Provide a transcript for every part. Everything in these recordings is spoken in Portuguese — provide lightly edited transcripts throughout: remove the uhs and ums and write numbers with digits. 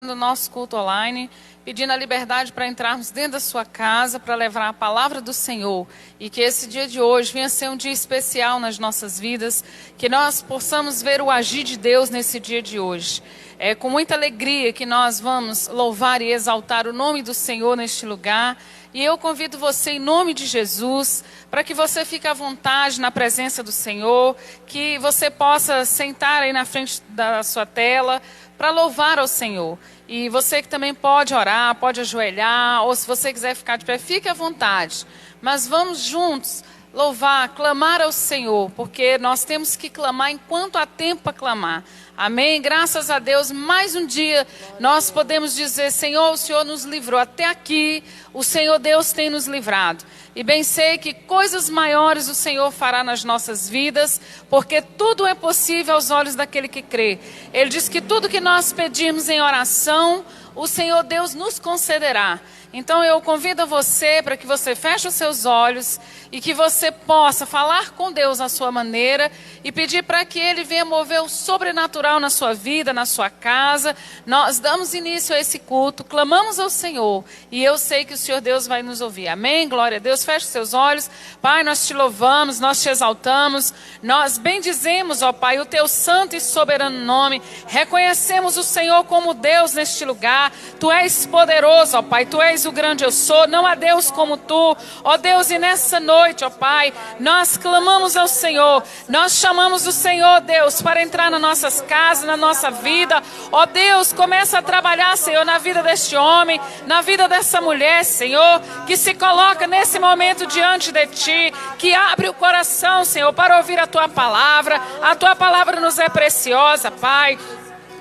no nosso culto online, pedindo a liberdade para entrarmos dentro da sua casa, para levar a palavra do Senhor. E que esse dia de hoje venha ser um dia especial nas nossas vidas, que nós possamos ver o agir de Deus nesse dia de hoje. É com muita alegria que nós vamos louvar e exaltar o nome do Senhor neste lugar. E eu convido você, em nome de Jesus, para que você fique à vontade na presença do Senhor, que você possa sentar aí na frente da sua tela, para louvar ao Senhor. E você que também pode orar, pode ajoelhar, ou se você quiser ficar de pé, fique à vontade. Mas vamos juntos louvar, clamar ao Senhor, porque nós temos que clamar enquanto há tempo para clamar. Amém? Graças a Deus, mais um dia nós podemos dizer: Senhor, o Senhor nos livrou até aqui, o Senhor Deus tem nos livrado. E bem sei que coisas maiores o Senhor fará nas nossas vidas, porque tudo é possível aos olhos daquele que crê. Ele diz que tudo que nós pedirmos em oração, o Senhor Deus nos concederá. Então eu convido a você para que você feche os seus olhos e que você possa falar com Deus à sua maneira e pedir para que Ele venha mover o sobrenatural na sua vida, na sua casa. Nós damos início a esse culto, clamamos ao Senhor e eu sei que o Senhor Deus vai nos ouvir. Amém? Glória a Deus. Feche os seus olhos. Pai, nós te louvamos, nós te exaltamos, nós bendizemos, ó Pai, o teu santo e soberano nome. Reconhecemos o Senhor como Deus neste lugar. Tu és poderoso, ó Pai, tu és o grande eu sou, não há Deus como tu, ó Deus. E nessa noite, ó Pai, nós clamamos ao Senhor, nós chamamos o Senhor, Deus, para entrar nas nossas casas, na nossa vida, ó Deus. Começa a trabalhar, Senhor, na vida deste homem, na vida dessa mulher, Senhor, que se coloca nesse momento diante de Ti, que abre o coração, Senhor, para ouvir a Tua palavra nos é preciosa, Pai.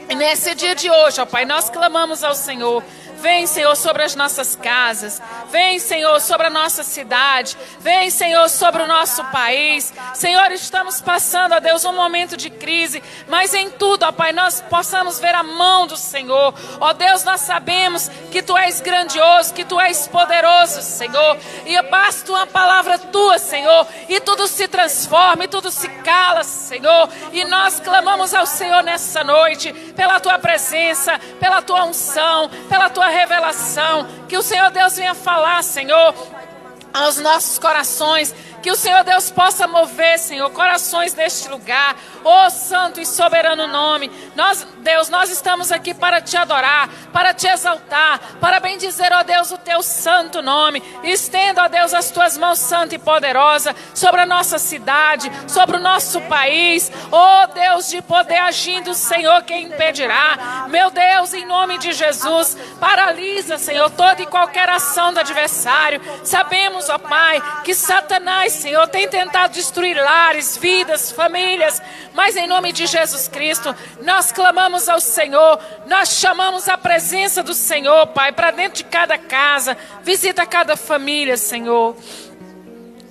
E nesse dia de hoje, ó Pai, nós clamamos ao Senhor. Vem, Senhor, sobre as nossas casas. Vem, Senhor, sobre a nossa cidade. Vem, Senhor, sobre o nosso país. Senhor, estamos passando, ó Deus, um momento de crise. Mas em tudo, ó Pai, nós possamos ver a mão do Senhor. Ó Deus, nós sabemos que Tu és grandioso, que Tu és poderoso, Senhor. E basta uma palavra Tua, Senhor, e tudo se transforma, e tudo se cala, Senhor. E nós clamamos ao Senhor nessa noite, pela Tua presença, pela Tua unção, pela Tua revelação, que o Senhor Deus venha falar, Senhor, aos nossos corações, que o Senhor Deus possa mover, Senhor, corações neste lugar, ó santo e soberano nome. Deus, nós estamos aqui para Te adorar, para Te exaltar, para bendizer, ó Deus, o Teu santo nome. Estenda, ó Deus, as Tuas mãos santa e poderosa sobre a nossa cidade, sobre o nosso país, ó Deus, de poder agindo, Senhor, quem impedirá? Meu Deus, em nome de Jesus, paralisa, Senhor, toda e qualquer ação do adversário. Sabemos, ó Pai, que Satanás, Senhor, tem tentado destruir lares, vidas, famílias, mas em nome de Jesus Cristo, nós clamamos ao Senhor, nós chamamos a presença do Senhor, Pai, para dentro de cada casa. Visita cada família, Senhor.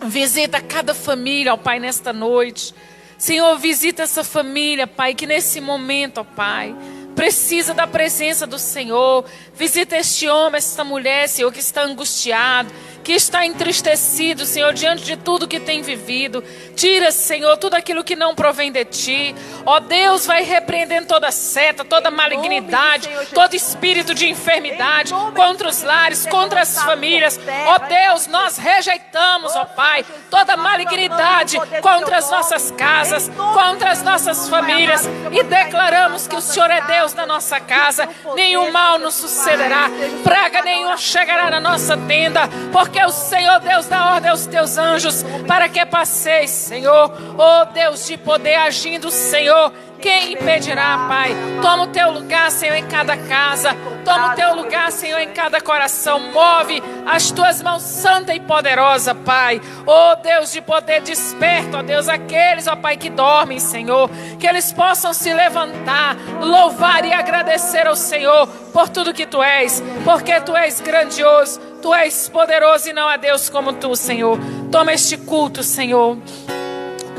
Visita cada família, ó Pai, nesta noite. Senhor, visita essa família, Pai, que nesse momento, ó Pai, precisa da presença do Senhor. Visita este homem, esta mulher, Senhor, que está angustiado, que está entristecido, Senhor, diante de tudo que tem vivido. Tira, Senhor, tudo aquilo que não provém de Ti. Ó Deus, vai repreendendo toda seta, toda malignidade, todo espírito de enfermidade contra os lares, contra as famílias. Ó Deus, nós rejeitamos, ó Pai, toda malignidade contra as nossas casas, contra as nossas famílias, e declaramos que o Senhor é Deus na nossa casa. Nenhum mal nos sucederá, praga nenhuma chegará na nossa tenda, porque o Senhor Deus dá ordem aos Teus anjos para que passeis, Senhor. Ó Deus de poder, agindo, Senhor, quem impedirá, Pai? Toma o Teu lugar, Senhor, em cada casa. Toma o Teu lugar, Senhor, em cada coração. Move as Tuas mãos santa e poderosa, Pai. Ó Deus de poder, desperta, ó Deus, aqueles, ó Pai, que dormem, Senhor, que eles possam se levantar, louvar e agradecer ao Senhor por tudo que Tu és, porque Tu és grandioso, Tu és poderoso e não há Deus como Tu, Senhor. Toma este culto, Senhor.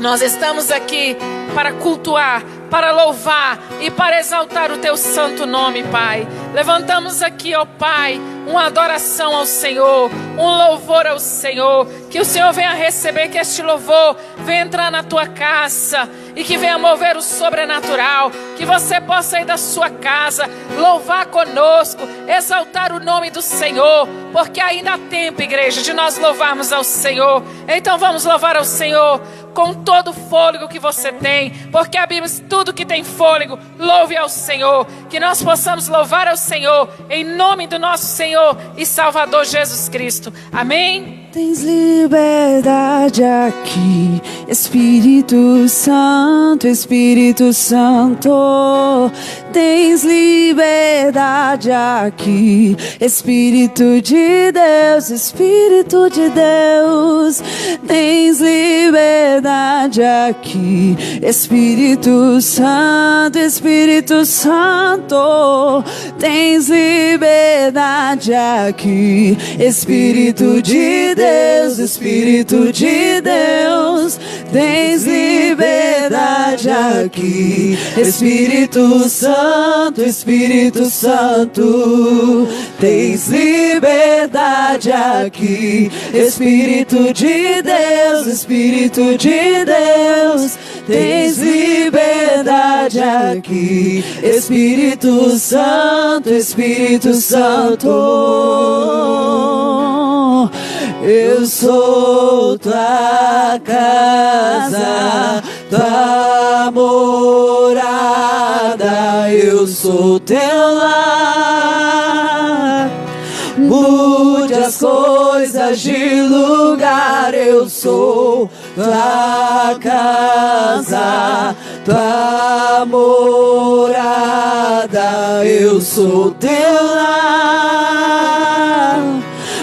Nós estamos aqui para cultuar, para louvar e para exaltar o Teu santo nome, Pai. Levantamos aqui, ó Pai, uma adoração ao Senhor, um louvor ao Senhor. Que o Senhor venha receber, que este louvor venha entrar na tua casa e que venha mover o sobrenatural. Que você possa ir da sua casa, louvar conosco, exaltar o nome do Senhor, porque ainda há tempo, igreja, de nós louvarmos ao Senhor. Então vamos louvar ao Senhor com todo o fôlego que você tem, porque a Bíblia diz: tudo que tem fôlego, louve ao Senhor. Que nós possamos louvar ao Senhor em nome do nosso Senhor e Salvador Jesus Cristo. Amém? Tens liberdade aqui, Espírito Santo, Espírito Santo. Tens liberdade aqui, Espírito de Deus, Espírito de Deus. Tens liberdade aqui, Espírito Santo, Espírito Santo. Tens liberdade aqui, Espírito de Deus, Espírito de Deus. Tens liberdade aqui, Espírito Santo, Espírito Santo. Tens liberdade aqui, Espírito de Deus, Espírito de Deus. Tens liberdade aqui, Espírito Santo, Espírito Santo. Eu sou tua casa, tua morada, eu sou teu lar. Mude as coisas de lugar, eu sou tua casa, tua morada, eu sou teu lar.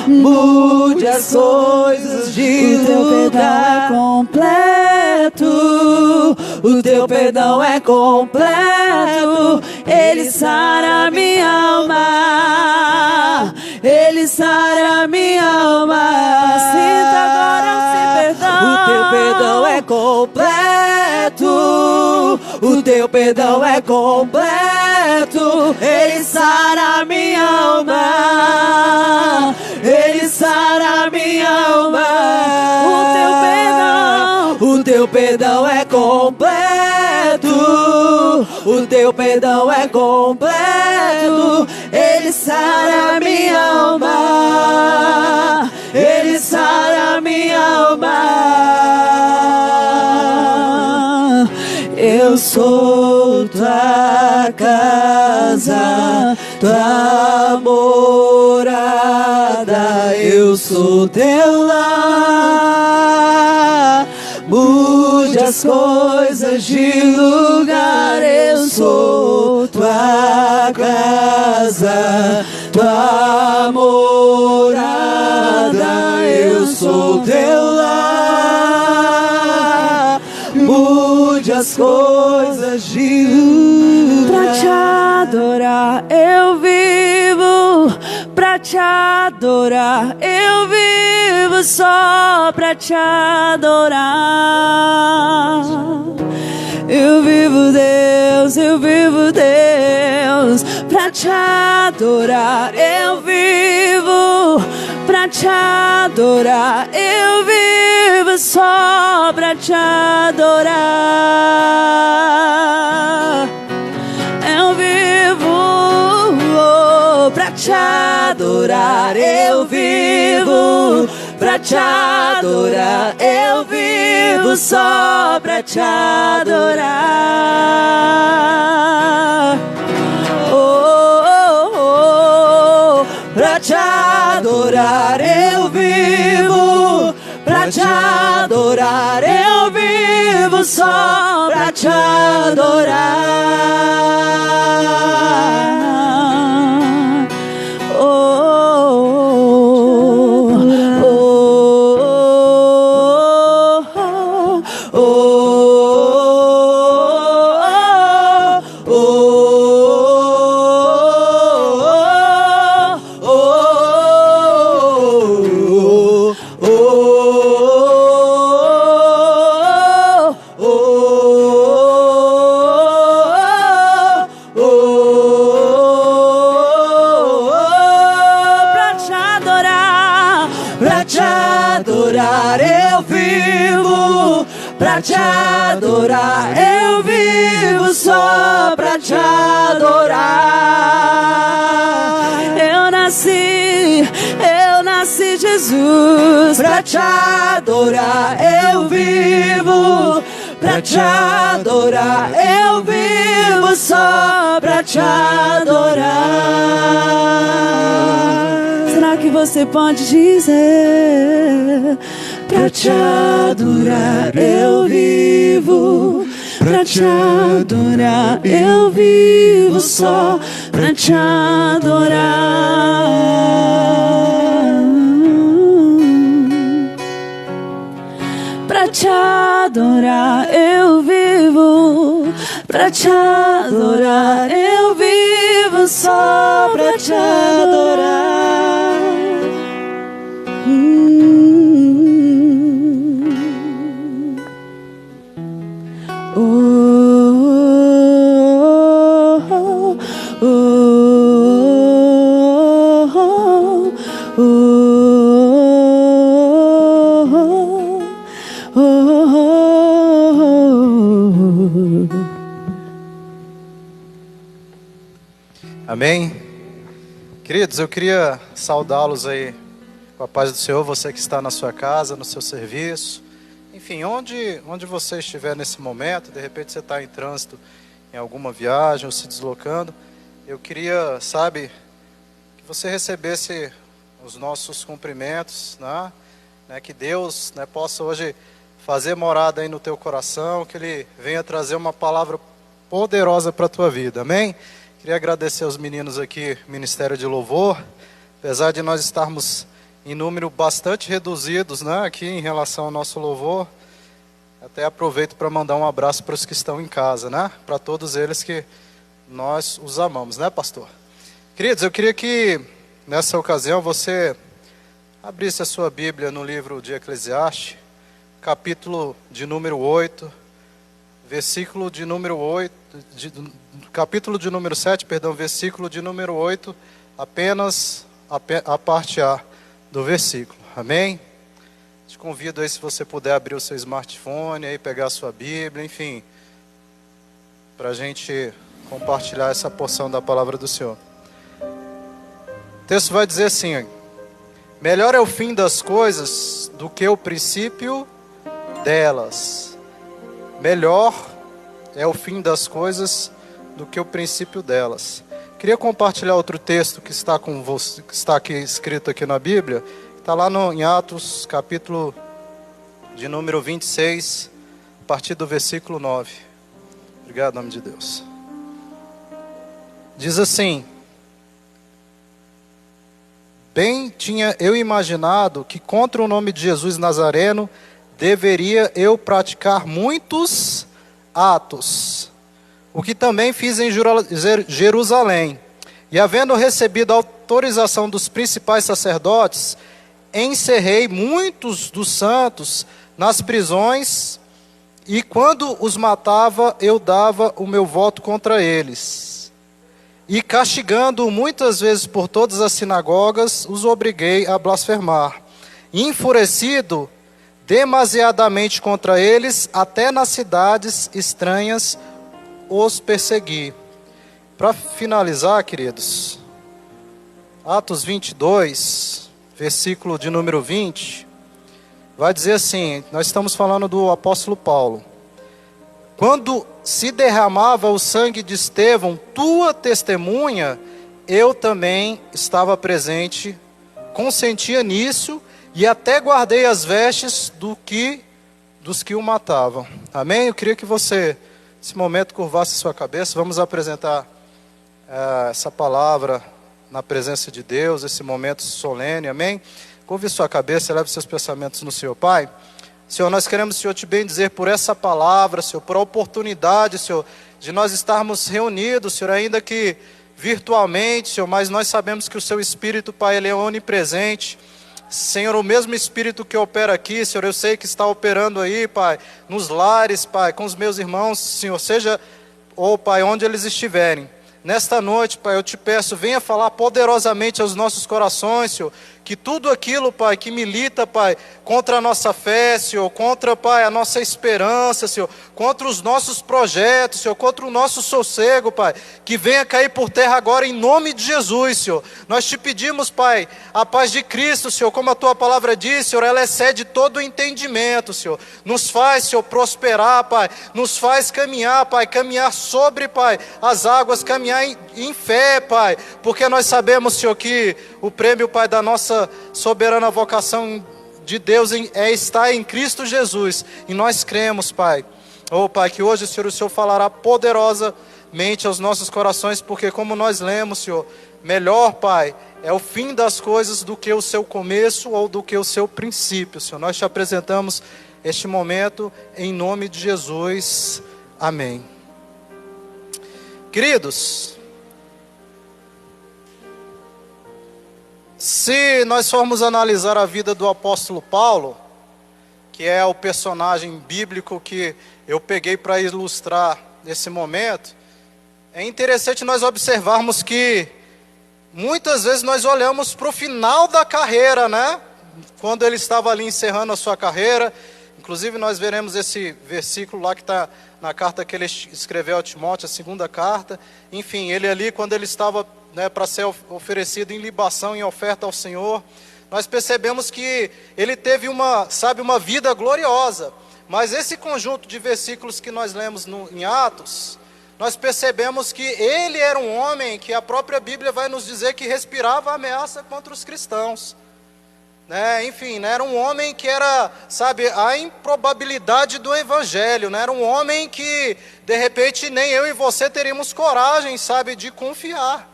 Mude as coisas de lugar. O teu perdão é completo. Ele sara minha alma. Ele sara minha alma. Sinta agora esse perdão. O teu perdão é completo. O teu perdão é completo. Ele sara minha alma. Ele sara minha alma. O teu perdão é completo. O teu perdão é completo. Ele sara minha alma. Ele sara minha alma. Eu sou tua casa, tua morada, eu sou teu lar. Mude as coisas de lugar, eu sou tua casa, tua morada, eu sou teu lar. Mude as coisas de lugar. Pra te adorar eu vivo, pra te adorar eu vivo, só pra te adorar. Eu vivo Deus, eu vivo Deus, pra te adorar eu vivo, pra te adorar eu vivo, só pra te adorar. Eu vivo pra te adorar, eu vivo pra te adorar, eu vivo só pra te adorar. Pra te adorar, eu vivo pra te adorar, eu vivo só pra te adorar. adorar, eu vivo pra te adorar, eu vivo só pra te adorar. Eu nasci, Jesus, pra te adorar, eu vivo pra te adorar, eu vivo só pra te adorar. Será que você pode dizer? Pra te adorar, eu vivo pra te adorar, eu vivo só pra te adorar. Pra te adorar, eu vivo pra te adorar, eu vivo só pra te adorar. Oh, oh, oh, oh, oh, oh. Amém? Queridos, eu queria saudá-los aí com a paz do Senhor, você que está na sua casa, no seu serviço, enfim, onde você estiver nesse momento, de repente você está em trânsito, em alguma viagem ou se deslocando, eu queria, que você recebesse os nossos cumprimentos, né? Que Deus, possa hoje fazer morada aí no teu coração, que Ele venha trazer uma palavra poderosa para a tua vida, amém? Queria agradecer aos meninos aqui, Ministério de Louvor, apesar de nós estarmos em número bastante reduzidos, aqui em relação ao nosso louvor, até aproveito para mandar um abraço para os que estão em casa, para todos eles que nós os amamos, pastor? Queridos, eu queria que nessa ocasião você abrisse a sua Bíblia no livro de Eclesiastes, capítulo de número 8, versículo de número 8, capítulo de número 7, versículo de número 8, apenas a parte A do versículo, amém? Te convido aí, se você puder abrir o seu smartphone, aí pegar a sua Bíblia, enfim, para a gente compartilhar essa porção da palavra do Senhor. O texto vai dizer assim: melhor é o fim das coisas do que o princípio delas. Melhor é o fim das coisas do que o princípio delas. Queria compartilhar outro texto que está com você, que está aqui escrito aqui na Bíblia. Está lá em Atos, capítulo de número 26, a partir do versículo 9. Obrigado, em nome de Deus. Diz assim: bem tinha eu imaginado que contra o nome de Jesus Nazareno deveria eu praticar muitos atos, o que também fiz em Jerusalém. E havendo recebido a autorização dos principais sacerdotes, encerrei muitos dos santos nas prisões, e quando os matava, eu dava o meu voto contra eles. E castigando muitas vezes por todas as sinagogas, os obriguei a blasfemar. Enfurecido demasiadamente contra eles, até nas cidades estranhas os persegui. Para finalizar, queridos, Atos 22, versículo de número 20, vai dizer assim, nós estamos falando do apóstolo Paulo: quando se derramava o sangue de Estevão, tua testemunha, eu também estava presente, consentia nisso, e até guardei as vestes dos que o matavam. Amém? Eu queria que você, nesse momento, curvasse sua cabeça. Vamos apresentar essa palavra na presença de Deus, esse momento solene, amém? Curve sua cabeça, eleve seus pensamentos no Senhor. Pai, Senhor, nós queremos, Senhor, te bendizer por essa palavra, Senhor, por a oportunidade, Senhor, de nós estarmos reunidos, Senhor, ainda que virtualmente, Senhor, mas nós sabemos que o Seu Espírito, Pai, Ele é onipresente. Senhor, o mesmo Espírito que opera aqui, Senhor, eu sei que está operando aí, Pai, nos lares, Pai, com os meus irmãos, Senhor, seja, Pai, onde eles estiverem. nesta noite, Pai, eu te peço, venha falar poderosamente aos nossos corações, Senhor, que tudo aquilo, Pai, que milita, Pai, contra a nossa fé, Senhor, contra, Pai, a nossa esperança, Senhor, contra os nossos projetos, Senhor, contra o nosso sossego, Pai, que venha cair por terra agora em nome de Jesus, Senhor. Nós te pedimos, Pai, a paz de Cristo, Senhor, como a tua palavra diz, Senhor, ela excede todo o entendimento, Senhor. Nos faz, Senhor, prosperar, Pai, nos faz caminhar, Pai, caminhar sobre, Pai, as águas, caminhar em fé, Pai, porque nós sabemos, Senhor, que o prêmio, Pai, da nossa soberana vocação de Deus está em Cristo Jesus, e nós cremos, Pai. Oh, Pai, que hoje, Senhor, o Senhor falará poderosamente aos nossos corações, porque como nós lemos, Senhor, melhor, Pai, é o fim das coisas do que o seu começo ou do que o seu princípio, Senhor. Nós te apresentamos este momento em nome de Jesus. Amém. Queridos, se nós formos analisar a vida do apóstolo Paulo, que é o personagem bíblico que eu peguei para ilustrar esse momento, é interessante nós observarmos que muitas vezes nós olhamos para o final da carreira, né? Quando ele estava ali encerrando a sua carreira. Inclusive nós veremos esse versículo lá que está na carta que ele escreveu a Timóteo, a segunda carta. Enfim, ele ali quando ele estava, né, para ser oferecido em libação, em oferta ao Senhor, nós percebemos que ele teve uma vida gloriosa. Mas esse conjunto de versículos que nós lemos em Atos, nós percebemos que ele era um homem que a própria Bíblia vai nos dizer que respirava ameaça contra os cristãos. Né? Enfim, né? Era um homem que era, a improbabilidade do evangelho, né? Era um homem que, de repente, nem eu e você teríamos coragem, de confiar.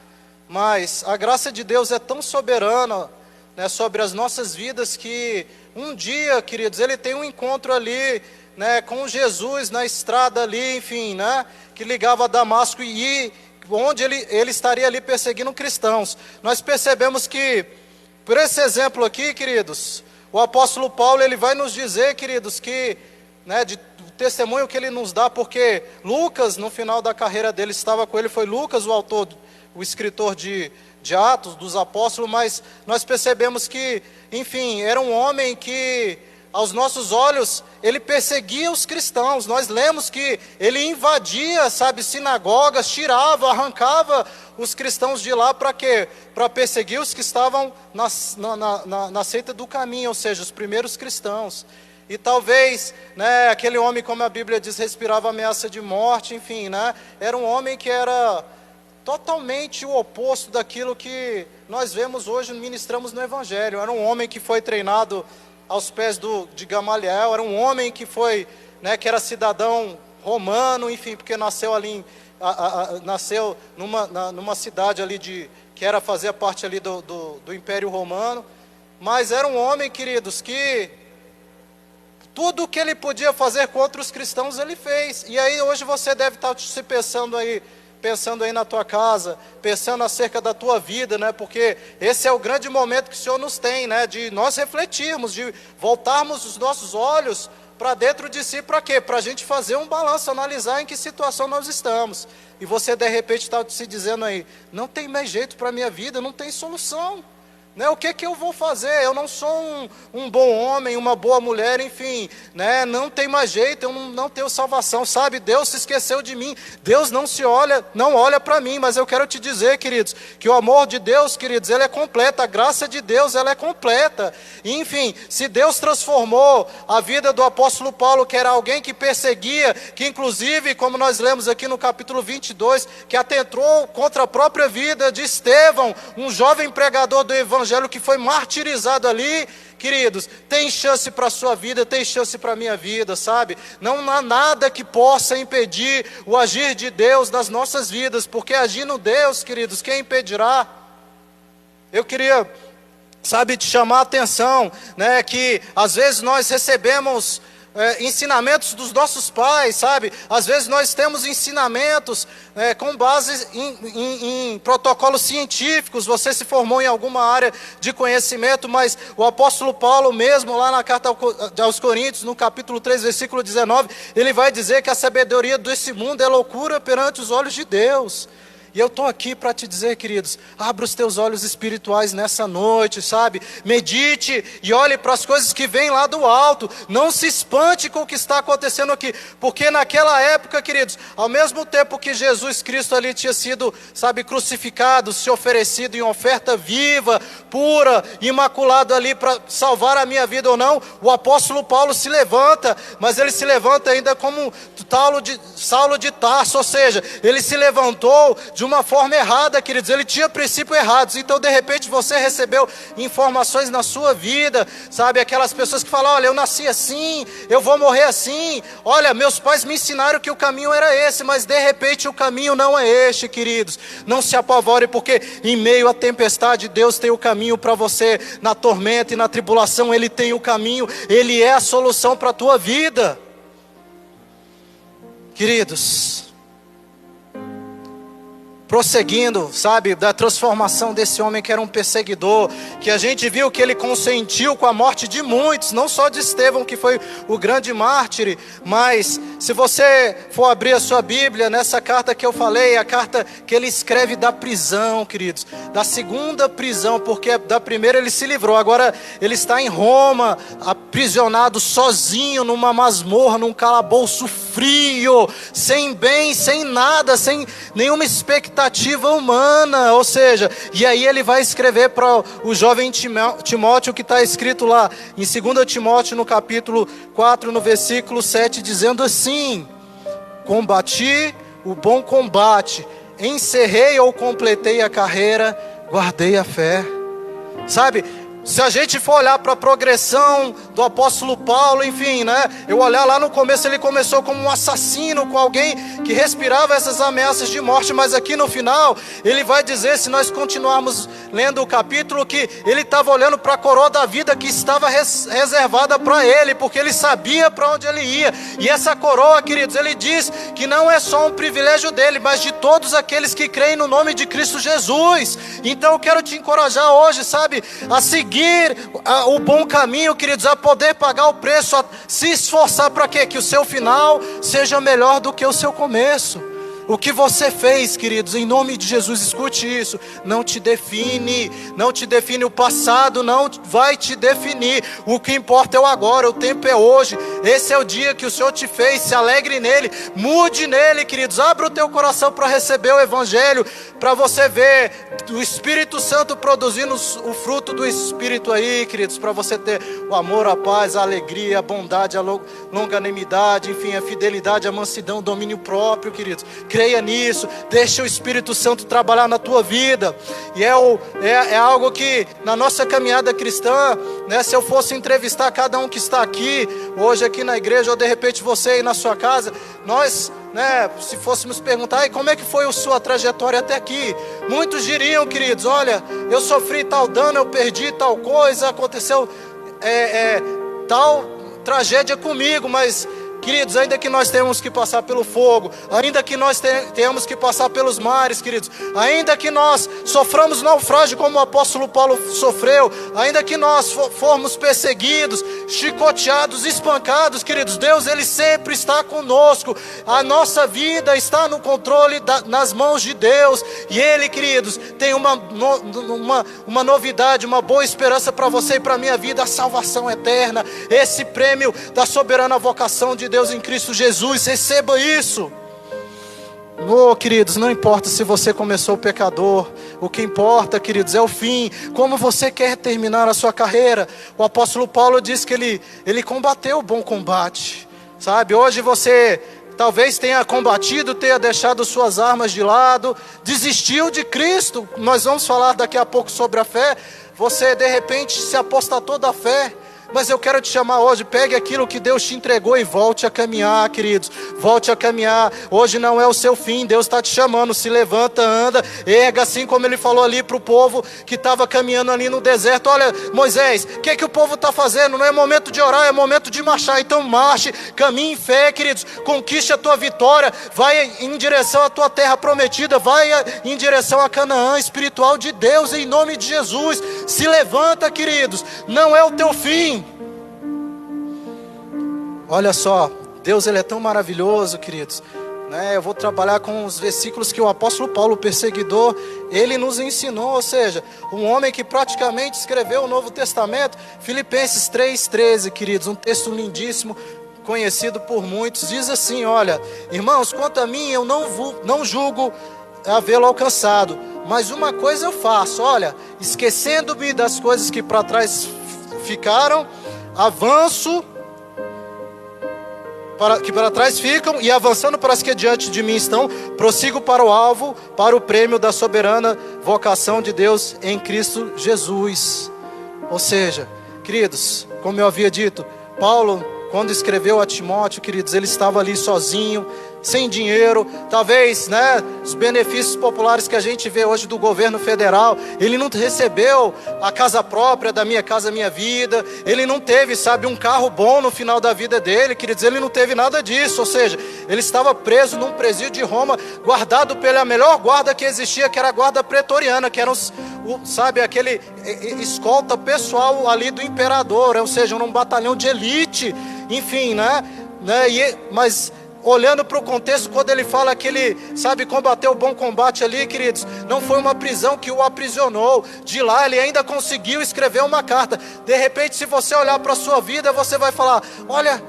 Mas a graça de Deus é tão soberana, né, sobre as nossas vidas, que um dia, queridos, ele tem um encontro ali, né, com Jesus na estrada ali, enfim, né, que ligava a Damasco, e onde ele estaria ali perseguindo cristãos. Nós percebemos que, por esse exemplo aqui, queridos, o apóstolo Paulo, ele vai nos dizer, queridos, que, né, do testemunho que ele nos dá, porque Lucas, no final da carreira dele, estava com ele, foi Lucas o autor, o escritor de Atos, dos apóstolos, mas nós percebemos que, enfim, era um homem que, aos nossos olhos, ele perseguia os cristãos. Nós lemos que ele invadia, sinagogas, tirava, arrancava os cristãos de lá para quê? Para perseguir os que estavam na seita do caminho, ou seja, os primeiros cristãos. E talvez, né, aquele homem, como a Bíblia diz, respirava ameaça de morte, enfim, né, era um homem que era totalmente o oposto daquilo que nós vemos hoje, ministramos no Evangelho. Era um homem que foi treinado aos pés de Gamaliel, era um homem que foi, né, que era cidadão romano, enfim, porque nasceu ali, nasceu numa cidade ali que fazia parte ali do Império Romano, mas era um homem, queridos, que tudo o que ele podia fazer contra os cristãos, ele fez. E aí hoje você deve estar se pensando aí na tua casa, pensando acerca da tua vida, né? Porque esse é o grande momento que o Senhor nos tem, né? De nós refletirmos, de voltarmos os nossos olhos para dentro de si, para quê? Para a gente fazer um balanço, analisar em que situação nós estamos. E você de repente está se dizendo aí, não tem mais jeito para a minha vida, não tem solução. Né? O que eu vou fazer? Eu não sou um bom homem, uma boa mulher, enfim, né? Não tem mais jeito, eu não tenho salvação, Deus se esqueceu de mim, Deus não olha para mim, mas eu quero te dizer, queridos, que o amor de Deus, queridos, ele é completo, a graça de Deus, ela é completa. E, enfim, se Deus transformou a vida do apóstolo Paulo, que era alguém que perseguia, que inclusive, como nós lemos aqui no capítulo 22, que atentou contra a própria vida de Estevão, um jovem pregador do Evangelho, que foi martirizado ali, queridos, tem chance para a sua vida, tem chance para a minha vida, Não há nada que possa impedir o agir de Deus nas nossas vidas, porque agindo Deus, queridos, quem impedirá? Eu queria, te chamar a atenção, né, que às vezes nós recebemos ensinamentos dos nossos pais, Às vezes nós temos ensinamentos com base em protocolos científicos. Você se formou em alguma área de conhecimento, mas o apóstolo Paulo mesmo, lá na carta aos Coríntios, no capítulo 3, versículo 19, ele vai dizer que a sabedoria desse mundo é loucura perante os olhos de Deus. E eu estou aqui para te dizer, queridos, abra os teus olhos espirituais nessa noite, sabe? Medite e olhe para as coisas que vêm lá do alto. Não se espante com o que está acontecendo aqui. Porque naquela época, queridos, ao mesmo tempo que Jesus Cristo ali tinha sido, sabe, crucificado, se oferecido em oferta viva, pura, imaculado ali para salvar a minha vida ou não, o apóstolo Paulo se levanta, mas ele se levanta ainda como Saulo de Tarso, ou seja, ele se levantou de uma forma errada, queridos, ele tinha princípios errados. Então de repente você recebeu informações na sua vida, sabe, aquelas pessoas que falam, olha, eu nasci assim, eu vou morrer assim, olha, meus pais me ensinaram que o caminho era esse, mas de repente o caminho não é este, queridos. Não se apavore, porque em meio à tempestade Deus tem o caminho para você. Na tormenta e na tribulação Ele tem o caminho, Ele é a solução para a tua vida. Queridos, prosseguindo, sabe, da transformação desse homem que era um perseguidor, que a gente viu que ele consentiu com a morte de muitos, não só de Estevão, que foi o grande mártir, mas se você for abrir a sua Bíblia, nessa carta que eu falei, a carta que ele escreve da prisão, queridos, da segunda prisão, porque da primeira ele se livrou, agora ele está em Roma, aprisionado sozinho, numa masmorra, num calabouço frio, sem bem, sem nada, sem nenhuma expectativa humana, ou seja, e aí ele vai escrever para o jovem Timóteo, que está escrito lá em 2 Timóteo no capítulo 4, no versículo 7, dizendo assim: combati o bom combate, encerrei ou completei a carreira, guardei a fé. Sabe, se a gente for olhar para a progressão do apóstolo Paulo, enfim, né? Eu olhar lá no começo, ele começou como um assassino, com alguém que respirava essas ameaças de morte, mas aqui no final, ele vai dizer, se nós continuarmos lendo o capítulo, que ele estava olhando para a coroa da vida que estava reservada para ele, porque ele sabia para onde ele ia. E essa coroa, queridos, ele diz que não é só um privilégio dele, mas de todos aqueles que creem no nome de Cristo Jesus. Então eu quero te encorajar hoje, sabe, a seguir o bom caminho, queridos, a poder pagar o preço, a se esforçar para quê? Que o seu final seja melhor do que o seu começo. O que você fez, queridos, em nome de Jesus, escute isso, não te define, não te define, o passado não vai te definir, o que importa é o agora, o tempo é hoje, esse é o dia que o Senhor te fez, se alegre nele, mude nele, queridos, abra o teu coração para receber o Evangelho, para você ver o Espírito Santo produzindo o fruto do Espírito aí, queridos, para você ter o amor, a paz, a alegria, a bondade, a longanimidade, enfim, a fidelidade, a mansidão, o domínio próprio, queridos. Creia nisso, deixa o Espírito Santo trabalhar na tua vida. E é algo que na nossa caminhada cristã, né, se eu fosse entrevistar cada um que está aqui, hoje aqui na igreja, ou de repente você aí na sua casa, nós, né, se fôssemos perguntar, como é que foi a sua trajetória até aqui? Muitos diriam, queridos, olha, eu sofri tal dano, eu perdi tal coisa, aconteceu tal tragédia comigo, mas... queridos, ainda que nós tenhamos que passar pelo fogo, ainda que nós tenhamos que passar pelos mares, queridos, ainda que nós soframos naufrágio como o apóstolo Paulo sofreu, ainda que nós formos perseguidos, chicoteados, espancados, queridos, Deus, Ele sempre está conosco, a nossa vida está no controle, nas mãos de Deus, e Ele, queridos, tem uma novidade, uma boa esperança para você e para a minha vida, a salvação eterna, esse prêmio da soberana vocação de Deus em Cristo Jesus, receba isso. Oh, queridos, não importa se você começou pecador, o que importa, queridos, é o fim, como você quer terminar a sua carreira. O apóstolo Paulo diz que ele combateu o bom combate, sabe, hoje você talvez tenha combatido, tenha deixado suas armas de lado, desistiu de Cristo, nós vamos falar daqui a pouco sobre a fé, você de repente se apostatou da fé, mas eu quero te chamar hoje, pegue aquilo que Deus te entregou e volte a caminhar, queridos, volte a caminhar, hoje não é o seu fim, Deus está te chamando, se levanta, anda, erga, assim como Ele falou ali para o povo que estava caminhando ali no deserto, olha Moisés, o que o povo está fazendo? Não é momento de orar, é momento de marchar, então marche, caminhe em fé, queridos, conquiste a tua vitória, vai em direção à tua terra prometida, vai em direção a Canaã espiritual de Deus, em nome de Jesus, se levanta, queridos, não é o teu fim. Olha só, Deus, Ele é tão maravilhoso, queridos. né? Eu vou trabalhar com os versículos que o apóstolo Paulo, o perseguidor, ele nos ensinou, ou seja, um homem que praticamente escreveu o Novo Testamento. Filipenses 3,13, queridos, um texto lindíssimo, conhecido por muitos, diz assim: olha, irmãos, quanto a mim, eu não julgo havê-lo alcançado, mas uma coisa eu faço, olha, esquecendo-me das coisas que para trás ficaram, avanço, que para trás ficam, e avançando para as que diante de mim estão, prossigo para o alvo, para o prêmio da soberana vocação de Deus em Cristo Jesus. Ou seja, queridos, como eu havia dito, Paulo, quando escreveu a Timóteo, queridos, ele estava ali sozinho, sem dinheiro, talvez, né, os benefícios populares que a gente vê hoje do governo federal, ele não recebeu a casa própria, da Minha Casa Minha Vida, ele não teve, sabe, um carro bom no final da vida dele, queridos, ele não teve nada disso, ou seja, ele estava preso num presídio de Roma, guardado pela melhor guarda que existia, que era a guarda pretoriana, que era sabe, aquele escolta pessoal ali do imperador, ou seja, um batalhão de elite, enfim, né, mas olhando para o contexto, quando ele fala que ele, sabe, combateu o bom combate ali, queridos, não foi uma prisão que o aprisionou. De lá ele ainda conseguiu escrever uma carta. De repente, se você olhar para a sua vida, você vai falar: olha,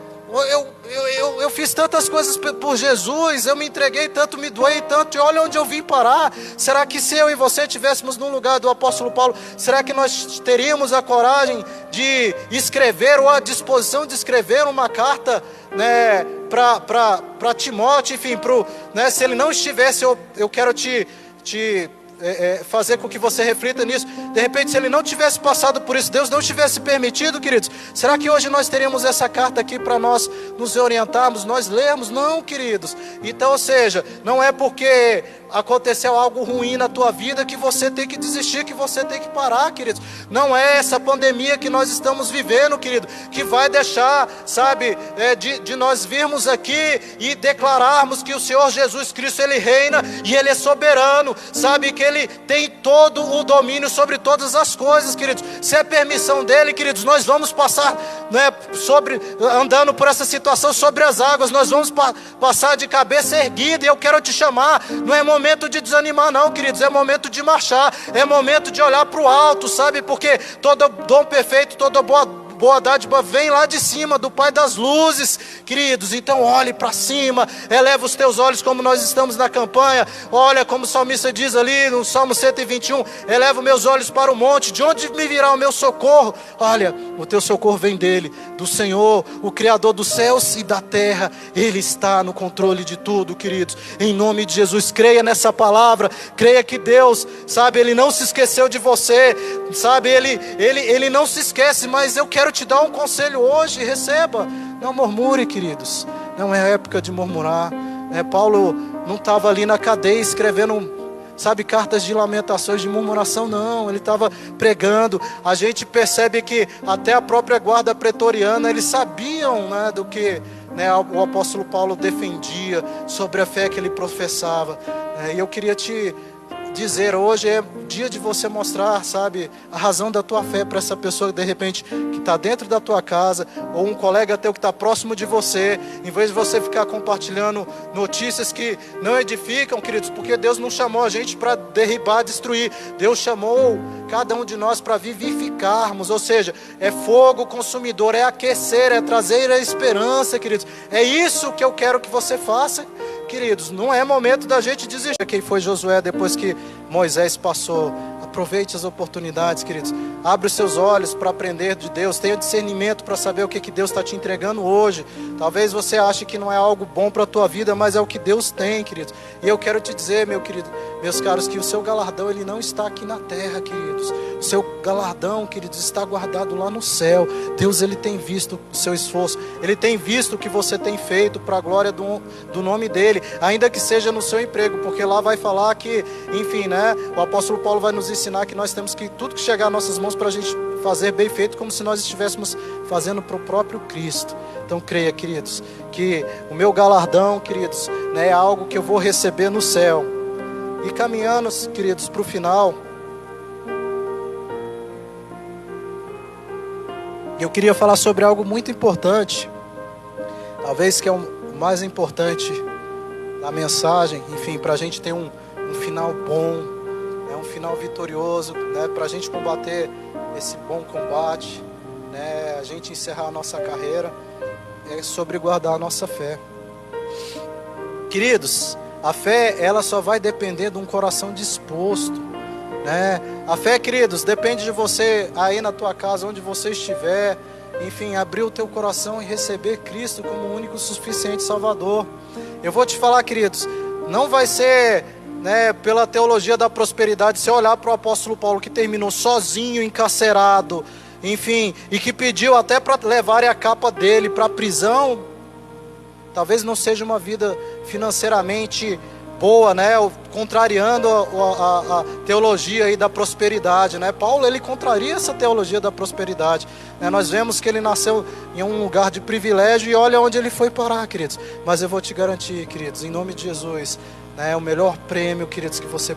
eu fiz tantas coisas por Jesus, eu me entreguei tanto, me doei tanto, e olha onde eu vim parar. Será que se eu e você estivéssemos no lugar do apóstolo Paulo, será que nós teríamos a coragem de escrever, ou a disposição de escrever uma carta, né, para Timóteo, enfim, né, se ele não estivesse, eu quero te fazer com que você reflita nisso. De repente, se ele não tivesse passado por isso, Deus não tivesse permitido, queridos, será que hoje nós teríamos essa carta aqui para nós nos orientarmos, nós lermos? Não, queridos. Então, ou seja, não é porque aconteceu algo ruim na tua vida que você tem que desistir, que você tem que parar, queridos. Não é essa pandemia que nós estamos vivendo, querido, que vai deixar, sabe, de nós virmos aqui e declararmos que o Senhor Jesus Cristo, Ele reina e Ele é soberano, sabe, que Ele tem todo o domínio sobre todas as coisas, queridos. Se é permissão dEle, queridos, nós vamos passar, né, andando por essa situação sobre as águas, nós vamos passar de cabeça erguida. E eu quero te chamar, não é momento de desanimar não, queridos, é momento de marchar, é momento de olhar para o alto, sabe, porque todo dom perfeito, toda boa dádiva vem lá de cima, do Pai das luzes, queridos. Então olhe para cima, eleva os teus olhos, como nós estamos na campanha. Olha como o salmista diz ali no Salmo 121, eleva os meus olhos para o monte, de onde me virá o meu socorro? Olha, o teu socorro vem dele, do Senhor, o Criador dos céus e da terra. Ele está no controle de tudo, queridos. Em nome de Jesus, creia nessa palavra, creia que Deus, sabe, Ele não se esqueceu de você, sabe, Ele não se esquece. Mas eu quero te dar um conselho hoje, receba. Não murmure, queridos, não é época de murmurar. Paulo não estava ali na cadeia escrevendo, sabe, cartas de lamentações, de murmuração, não. Ele estava pregando. A gente percebe que até a própria guarda pretoriana, eles sabiam, né, do que, né, o apóstolo Paulo defendia, sobre a fé que ele professava. E eu queria te dizer, hoje é dia de você mostrar, sabe, a razão da tua fé para essa pessoa, de repente, que está dentro da tua casa, ou um colega teu que está próximo de você. Em vez de você ficar compartilhando notícias que não edificam, queridos, porque Deus não chamou a gente para derribar, destruir. Deus chamou cada um de nós para vivificarmos, ou seja, é fogo consumidor, é aquecer, é trazer a esperança, queridos. É isso que eu quero que você faça, queridos. Não é momento da gente desistir. Quem foi Josué depois que Moisés passou? Aproveite as oportunidades, queridos. Abre os seus olhos para aprender de Deus. Tenha discernimento para saber o que Deus está te entregando hoje. Talvez você ache que não é algo bom para a tua vida, mas é o que Deus tem, queridos. E eu quero te dizer, meu querido, meus caros, que o seu galardão, ele não está aqui na terra, queridos. O seu galardão, queridos, está guardado lá no céu. Deus, ele tem visto o seu esforço. Ele tem visto o que você tem feito para a glória do nome dele. Ainda que seja no seu emprego, porque lá vai falar que, enfim, né, o apóstolo Paulo vai nos ensinar que nós temos que, tudo que chegar às nossas mãos, para a gente fazer bem feito, como se nós estivéssemos fazendo para o próprio Cristo. Então creia, queridos, que o meu galardão, queridos, né, é algo que eu vou receber no céu. E caminhando, queridos, para o final, eu queria falar sobre algo muito importante, talvez que é o mais importante da mensagem, enfim, para a gente ter um final bom, um final vitorioso, né, para a gente combater esse bom combate, né, a gente encerrar a nossa carreira, é sobre guardar a nossa fé. Queridos, a fé, ela só vai depender de um coração disposto, né? A fé, queridos, depende de você aí na tua casa, onde você estiver, enfim, abrir o teu coração e receber Cristo como o único suficiente Salvador. Eu vou te falar, queridos, não vai ser, né, pela teologia da prosperidade, se olhar para o apóstolo Paulo, que terminou sozinho, encarcerado, enfim, e que pediu até para levarem a capa dele para a prisão. Talvez não seja uma vida financeiramente boa, né? Contrariando a teologia aí da prosperidade, né? Paulo, ele contraria essa teologia da prosperidade, né? Nós vemos que ele nasceu em um lugar de privilégio e olha onde ele foi parar, queridos. Mas eu vou te garantir, queridos, em nome de Jesus, né, o melhor prêmio, queridos, que você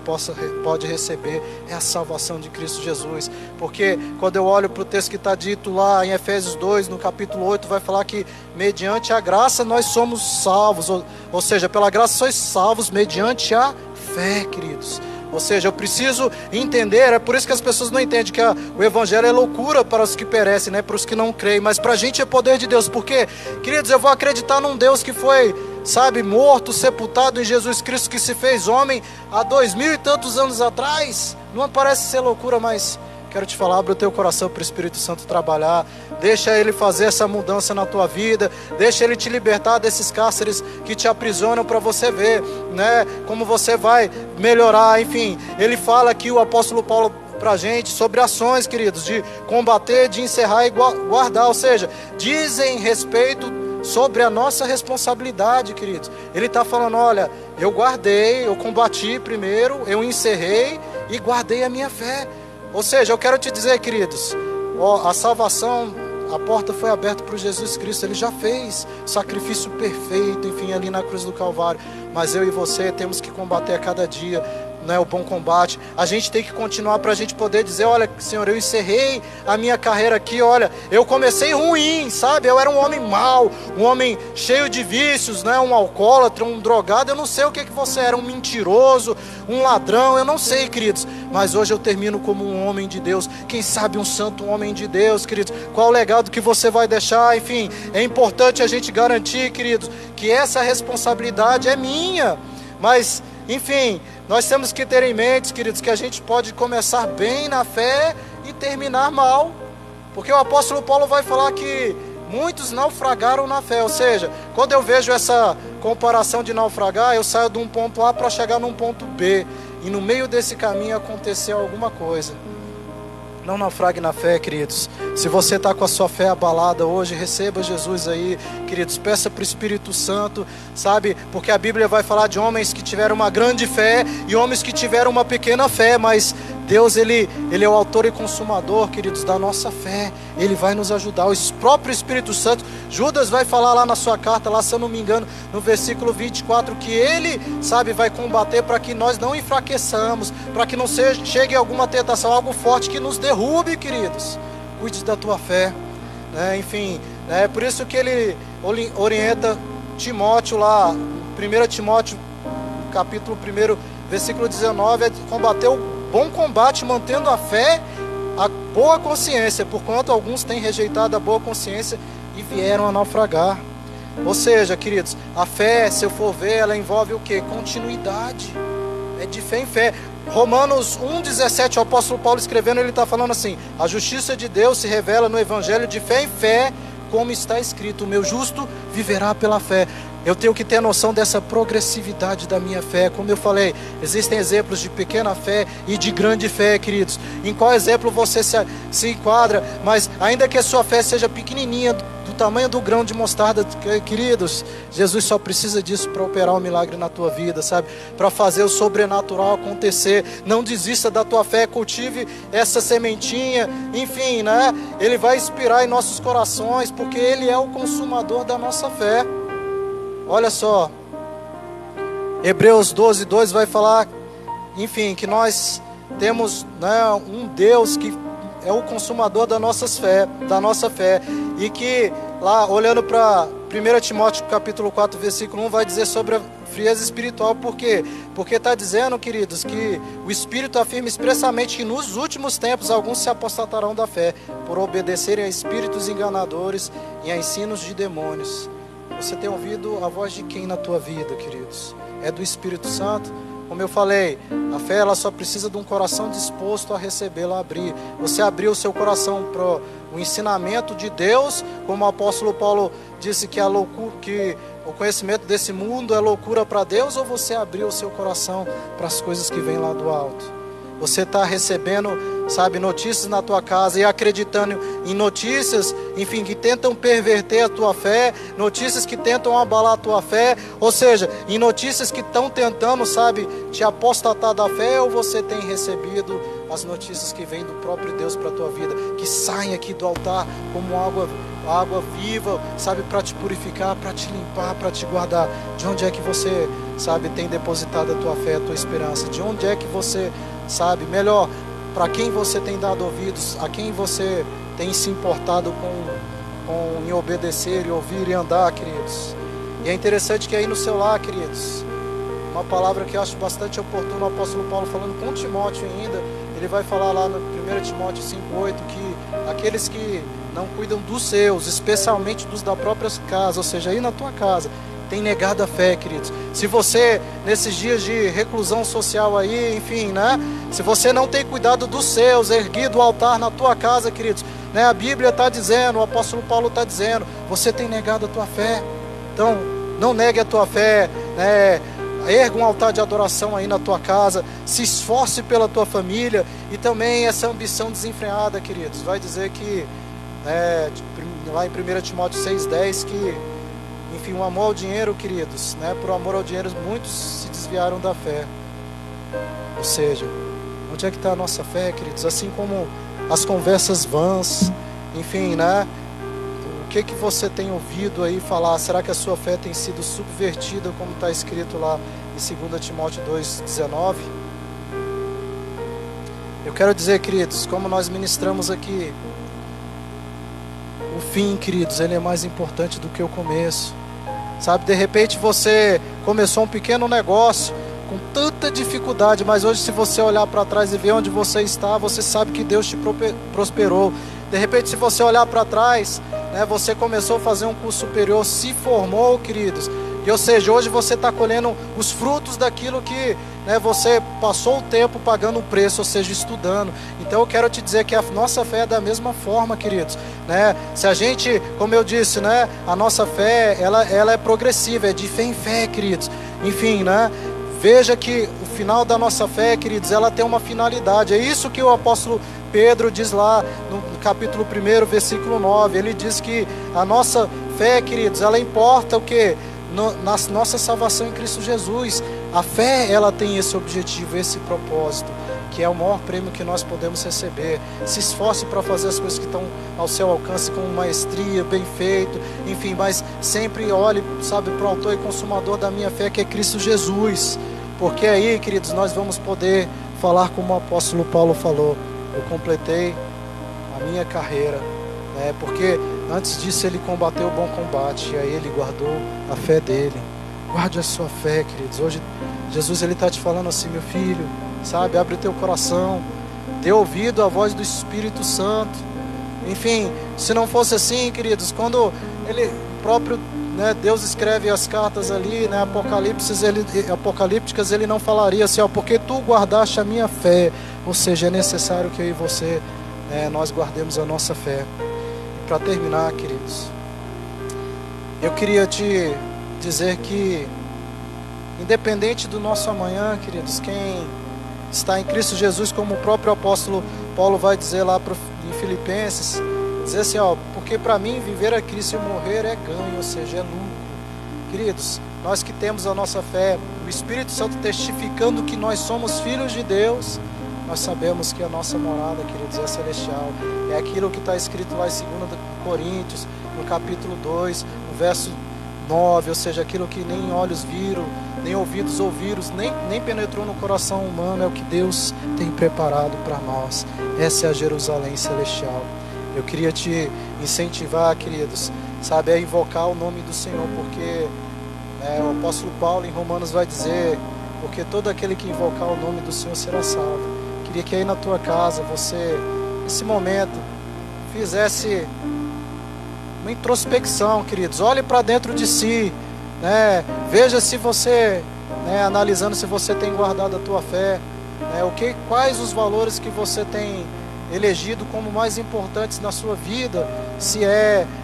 pode receber é a salvação de Cristo Jesus. Porque quando eu olho para o texto que está dito lá em Efésios 2, no capítulo 8, vai falar que mediante a graça nós somos salvos, ou seja, pela graça sois salvos mediante a fé, queridos. Ou seja, eu preciso entender, é por isso que as pessoas não entendem que o evangelho é loucura para os que perecem, né, para os que não creem, mas para a gente é poder de Deus. Porque, queridos, eu vou acreditar num Deus que foi, sabe, morto, sepultado em Jesus Cristo, que se fez homem há 2000 e tantos anos atrás. Não parece ser loucura, mas quero te falar, abre o teu coração para o Espírito Santo trabalhar, deixa Ele fazer essa mudança na tua vida, deixa Ele te libertar desses cárceres que te aprisionam, para você ver, né, como você vai melhorar. Enfim, ele fala aqui, o apóstolo Paulo, para a gente, sobre ações, queridos, de combater, de encerrar e guardar, ou seja, dizem respeito sobre a nossa responsabilidade, queridos. Ele está falando, olha, eu guardei, eu combati primeiro, eu encerrei e guardei a minha fé. Ou seja, eu quero te dizer, queridos, a salvação, a porta foi aberta para Jesus Cristo. Ele já fez o sacrifício perfeito, enfim, ali na cruz do Calvário. Mas eu e você temos que combater a cada dia, né, o bom combate. A gente tem que continuar para a gente poder dizer, olha, Senhor, eu encerrei a minha carreira aqui, olha, eu comecei ruim, sabe? Eu era um homem mau, um homem cheio de vícios, né? Um alcoólatra, um drogado, eu não sei o que você era, um mentiroso, um ladrão, eu não sei, queridos, mas hoje eu termino como um homem de Deus, quem sabe um santo homem de Deus, queridos. Qual o legado que você vai deixar? Enfim, é importante a gente garantir, queridos, que essa responsabilidade é minha, mas, enfim, nós temos que ter em mente, queridos, que a gente pode começar bem na fé e terminar mal. Porque o apóstolo Paulo vai falar que muitos naufragaram na fé. Ou seja, quando eu vejo essa comparação de naufragar, eu saio de um ponto A para chegar num ponto B. E no meio desse caminho aconteceu alguma coisa. Não naufrague na fé, queridos. Se você está com a sua fé abalada hoje, receba Jesus aí, queridos. Peça para o Espírito Santo, sabe? Porque a Bíblia vai falar de homens que tiveram uma grande fé e homens que tiveram uma pequena fé. Mas Deus, Ele é o autor e consumador, queridos, da nossa fé. Ele vai nos ajudar. O próprio Espírito Santo, Judas vai falar lá na sua carta, lá se eu não me engano, no versículo 24, que Ele, sabe, vai combater para que nós não enfraqueçamos, para que não chegue alguma tentação, algo forte que nos derrube, queridos. Cuide da tua fé, né? Enfim, é por isso que ele orienta Timóteo lá, 1 Timóteo, capítulo 1, versículo 19, é combater o bom combate, mantendo a fé, a boa consciência, porquanto alguns têm rejeitado a boa consciência e vieram a naufragar. Ou seja, queridos, a fé, se eu for ver, ela envolve o quê? Continuidade, é de fé em fé. Romanos 1,17, o apóstolo Paulo escrevendo, ele está falando assim: a justiça de Deus se revela no evangelho de fé em fé, como está escrito, o meu justo viverá pela fé. Eu tenho que ter noção dessa progressividade da minha fé. Como eu falei, existem exemplos de pequena fé e de grande fé, queridos. Em qual exemplo você se enquadra? Mas ainda que a sua fé seja pequenininha, do tamanho do grão de mostarda, queridos, Jesus só precisa disso para operar um milagre na tua vida, sabe? Para fazer o sobrenatural acontecer. Não desista da tua fé, cultive essa sementinha, enfim, né? Ele vai inspirar em nossos corações, porque Ele é o consumador da nossa fé. Olha só, Hebreus 12:2 vai falar, enfim, que nós temos, né, um Deus que é o consumador da nossa fé, e que lá, olhando para 1 Timóteo capítulo 4, versículo 1, vai dizer sobre a frieza espiritual. Por quê? Porque está dizendo, queridos, que o Espírito afirma expressamente que nos últimos tempos alguns se apostatarão da fé, por obedecerem a espíritos enganadores e a ensinos de demônios. Você tem ouvido a voz de quem na tua vida, queridos? É do Espírito Santo? Como eu falei, a fé ela só precisa de um coração disposto a recebê-la, a abrir. Você abriu o seu coração para o ensinamento de Deus, como o apóstolo Paulo disse que a loucura, que o conhecimento desse mundo é loucura para Deus, ou você abriu o seu coração para as coisas que vêm lá do alto? Você está recebendo, sabe, notícias na tua casa e acreditando em notícias, enfim, que tentam perverter a tua fé, notícias que tentam abalar a tua fé, ou seja, em notícias que estão tentando, sabe, te apostatar da fé, ou você tem recebido as notícias que vêm do próprio Deus para a tua vida, que saem aqui do altar como água viva, sabe, para te purificar, para te limpar, para te guardar. De onde é que você, sabe, tem depositado a tua fé, a tua esperança? De onde é que você, sabe, melhor, para quem você tem dado ouvidos, a quem você tem se importado em obedecer e ouvir e andar, queridos? E é interessante que aí no seu lar, queridos, uma palavra que eu acho bastante oportuna, o apóstolo Paulo falando com Timóteo ainda, ele vai falar lá no 1 Timóteo 5,8, que aqueles que não cuidam dos seus, especialmente dos da própria casa, ou seja, aí na tua casa, tem negado a fé, queridos. Se você, nesses dias de reclusão social aí, enfim, né? Se você não tem cuidado dos seus, erguido o altar na tua casa, queridos, né? A Bíblia está dizendo, o apóstolo Paulo está dizendo, você tem negado a tua fé. Então, não negue a tua fé, né? Erga um altar de adoração aí na tua casa, se esforce pela tua família, e também essa ambição desenfreada, queridos. Vai dizer que, lá em 1 Timóteo 6,10, que, enfim, o amor ao dinheiro, queridos, né? Por amor ao dinheiro, muitos se desviaram da fé. Ou seja, onde é que está a nossa fé, queridos? Assim como as conversas vãs, enfim, né? O que você tem ouvido aí falar? Será que a sua fé tem sido subvertida, como está escrito lá em 2 Timóteo 2,19? Eu quero dizer, queridos, como nós ministramos aqui, o fim, queridos, ele é mais importante do que o começo. Sabe, de repente você começou um pequeno negócio com tanta dificuldade, mas hoje, se você olhar para trás e ver onde você está, você sabe que Deus te prosperou. De repente, se você olhar para trás, né, você começou a fazer um curso superior, se formou, queridos, e ou seja, hoje você está colhendo os frutos daquilo que, né, você passou o tempo pagando o preço, ou seja, estudando. Então eu quero te dizer que a nossa fé é da mesma forma, queridos, né? Se a gente, como eu disse, né, a nossa fé, ela é progressiva, é de fé em fé, queridos. Enfim, né? Veja que o final da nossa fé, queridos, ela tem uma finalidade. É isso que o apóstolo Pedro diz lá no capítulo 1, versículo 9. Ele diz que a nossa fé, queridos, ela importa o quê? Na nossa salvação em Cristo Jesus. A fé, ela tem esse objetivo, esse propósito, que é o maior prêmio que nós podemos receber. Se esforce para fazer as coisas que estão ao seu alcance com maestria, bem feito, enfim, mas sempre olhe, sabe, para o autor e consumador da minha fé, que é Cristo Jesus. Porque aí, queridos, nós vamos poder falar como o apóstolo Paulo falou: eu completei a minha carreira, né? Porque antes disso ele combateu o bom combate, e aí ele guardou a fé dele. Guarde a sua fé, queridos. Hoje Jesus está te falando assim: meu filho, sabe, abre o teu coração, dê ouvido à voz do Espírito Santo. Enfim, se não fosse assim, queridos, quando ele próprio, né, Deus escreve as cartas ali, né, apocalípticas, ele não falaria assim, ó, porque tu guardaste a minha fé. Ou seja, é necessário que eu e você, nós guardemos a nossa fé. E para terminar, queridos, eu queria te dizer que, independente do nosso amanhã, queridos, quem está em Cristo Jesus, como o próprio apóstolo Paulo vai dizer lá em Filipenses, dizer assim, ó, porque para mim viver é Cristo e morrer é ganho, ou seja, é lucro. Queridos, nós que temos a nossa fé, o Espírito Santo testificando que nós somos filhos de Deus, nós sabemos que a nossa morada, queridos, é celestial. É aquilo que está escrito lá em 2 Coríntios, no capítulo 2, no verso 9, ou seja, aquilo que nem olhos viram, nem ouvidos ouviram, nem penetrou no coração humano, é o que Deus tem preparado para nós. Essa é a Jerusalém celestial. Eu queria te incentivar, queridos, sabe, a invocar o nome do Senhor, porque O apóstolo Paulo em Romanos vai dizer: porque todo aquele que invocar o nome do Senhor será salvo. Queria que aí na tua casa você, nesse momento, fizesse uma introspecção, queridos. Olhe para dentro de si, né? Veja se você, analisando se você tem guardado a tua fé, quais os valores que você tem elegido como mais importantes na sua vida. Se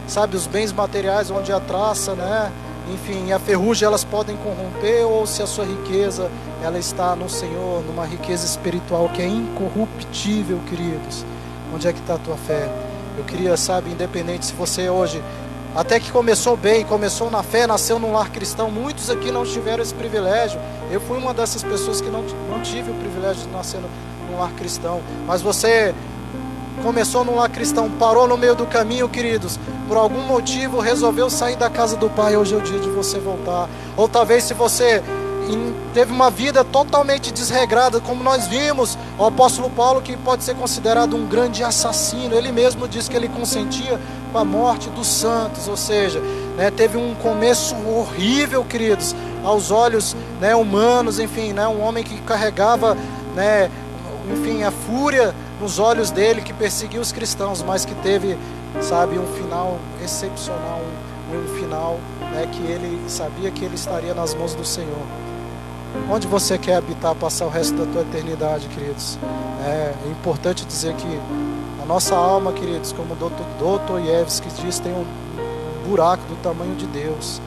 sabe, os bens materiais onde a traça, enfim, a ferrugem elas podem corromper, ou se a sua riqueza ela está no Senhor, numa riqueza espiritual que é incorruptível, queridos. Onde é que está a tua fé? Eu queria, sabe, independente se você hoje, até que começou bem, começou na fé, nasceu num lar cristão, muitos aqui não tiveram esse privilégio. Eu fui uma dessas pessoas que não tive o privilégio de nascer num lar cristão. Mas você começou num lar cristão, parou no meio do caminho, queridos, por algum motivo resolveu sair da casa do Pai. Hoje é o dia de você voltar. Ou talvez se você teve uma vida totalmente desregrada, como nós vimos o apóstolo Paulo, que pode ser considerado um grande assassino. Ele mesmo disse que ele consentia com a morte dos santos, ou seja, teve um começo horrível, queridos, aos olhos humanos, enfim, um homem que carregava enfim, a fúria nos olhos dele, que perseguiu os cristãos, mas que teve, sabe, um final excepcional, um final que ele sabia que ele estaria nas mãos do Senhor. Onde você quer habitar, passar o resto da tua eternidade, queridos? É importante dizer que a nossa alma, queridos, como o Dostoiévski diz, tem um buraco do tamanho de Deus.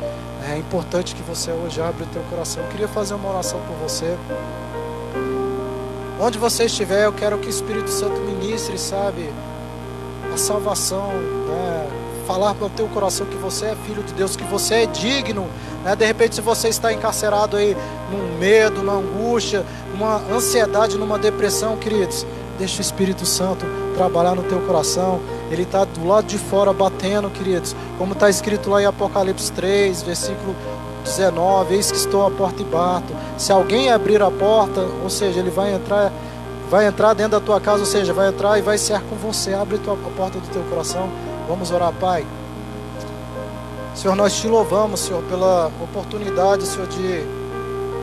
É importante que você hoje abra o teu coração. Eu queria fazer uma oração por você. Onde você estiver, eu quero que o Espírito Santo ministre, sabe, a salvação, falar para o teu coração que você é filho de Deus, que você é digno, De repente, se você está encarcerado aí num medo, numa angústia, numa ansiedade, numa depressão, queridos, deixa o Espírito Santo trabalhar no teu coração. Ele está do lado de fora batendo, queridos, como está escrito lá em Apocalipse 3, versículo 19: eis que estou à porta e bato. Se alguém abrir a porta, ou seja, ele vai entrar dentro da tua casa, ou seja, vai entrar e vai cear com você. Abre a porta do teu coração. Vamos orar, Pai. Senhor, nós te louvamos, Senhor, pela oportunidade, Senhor, de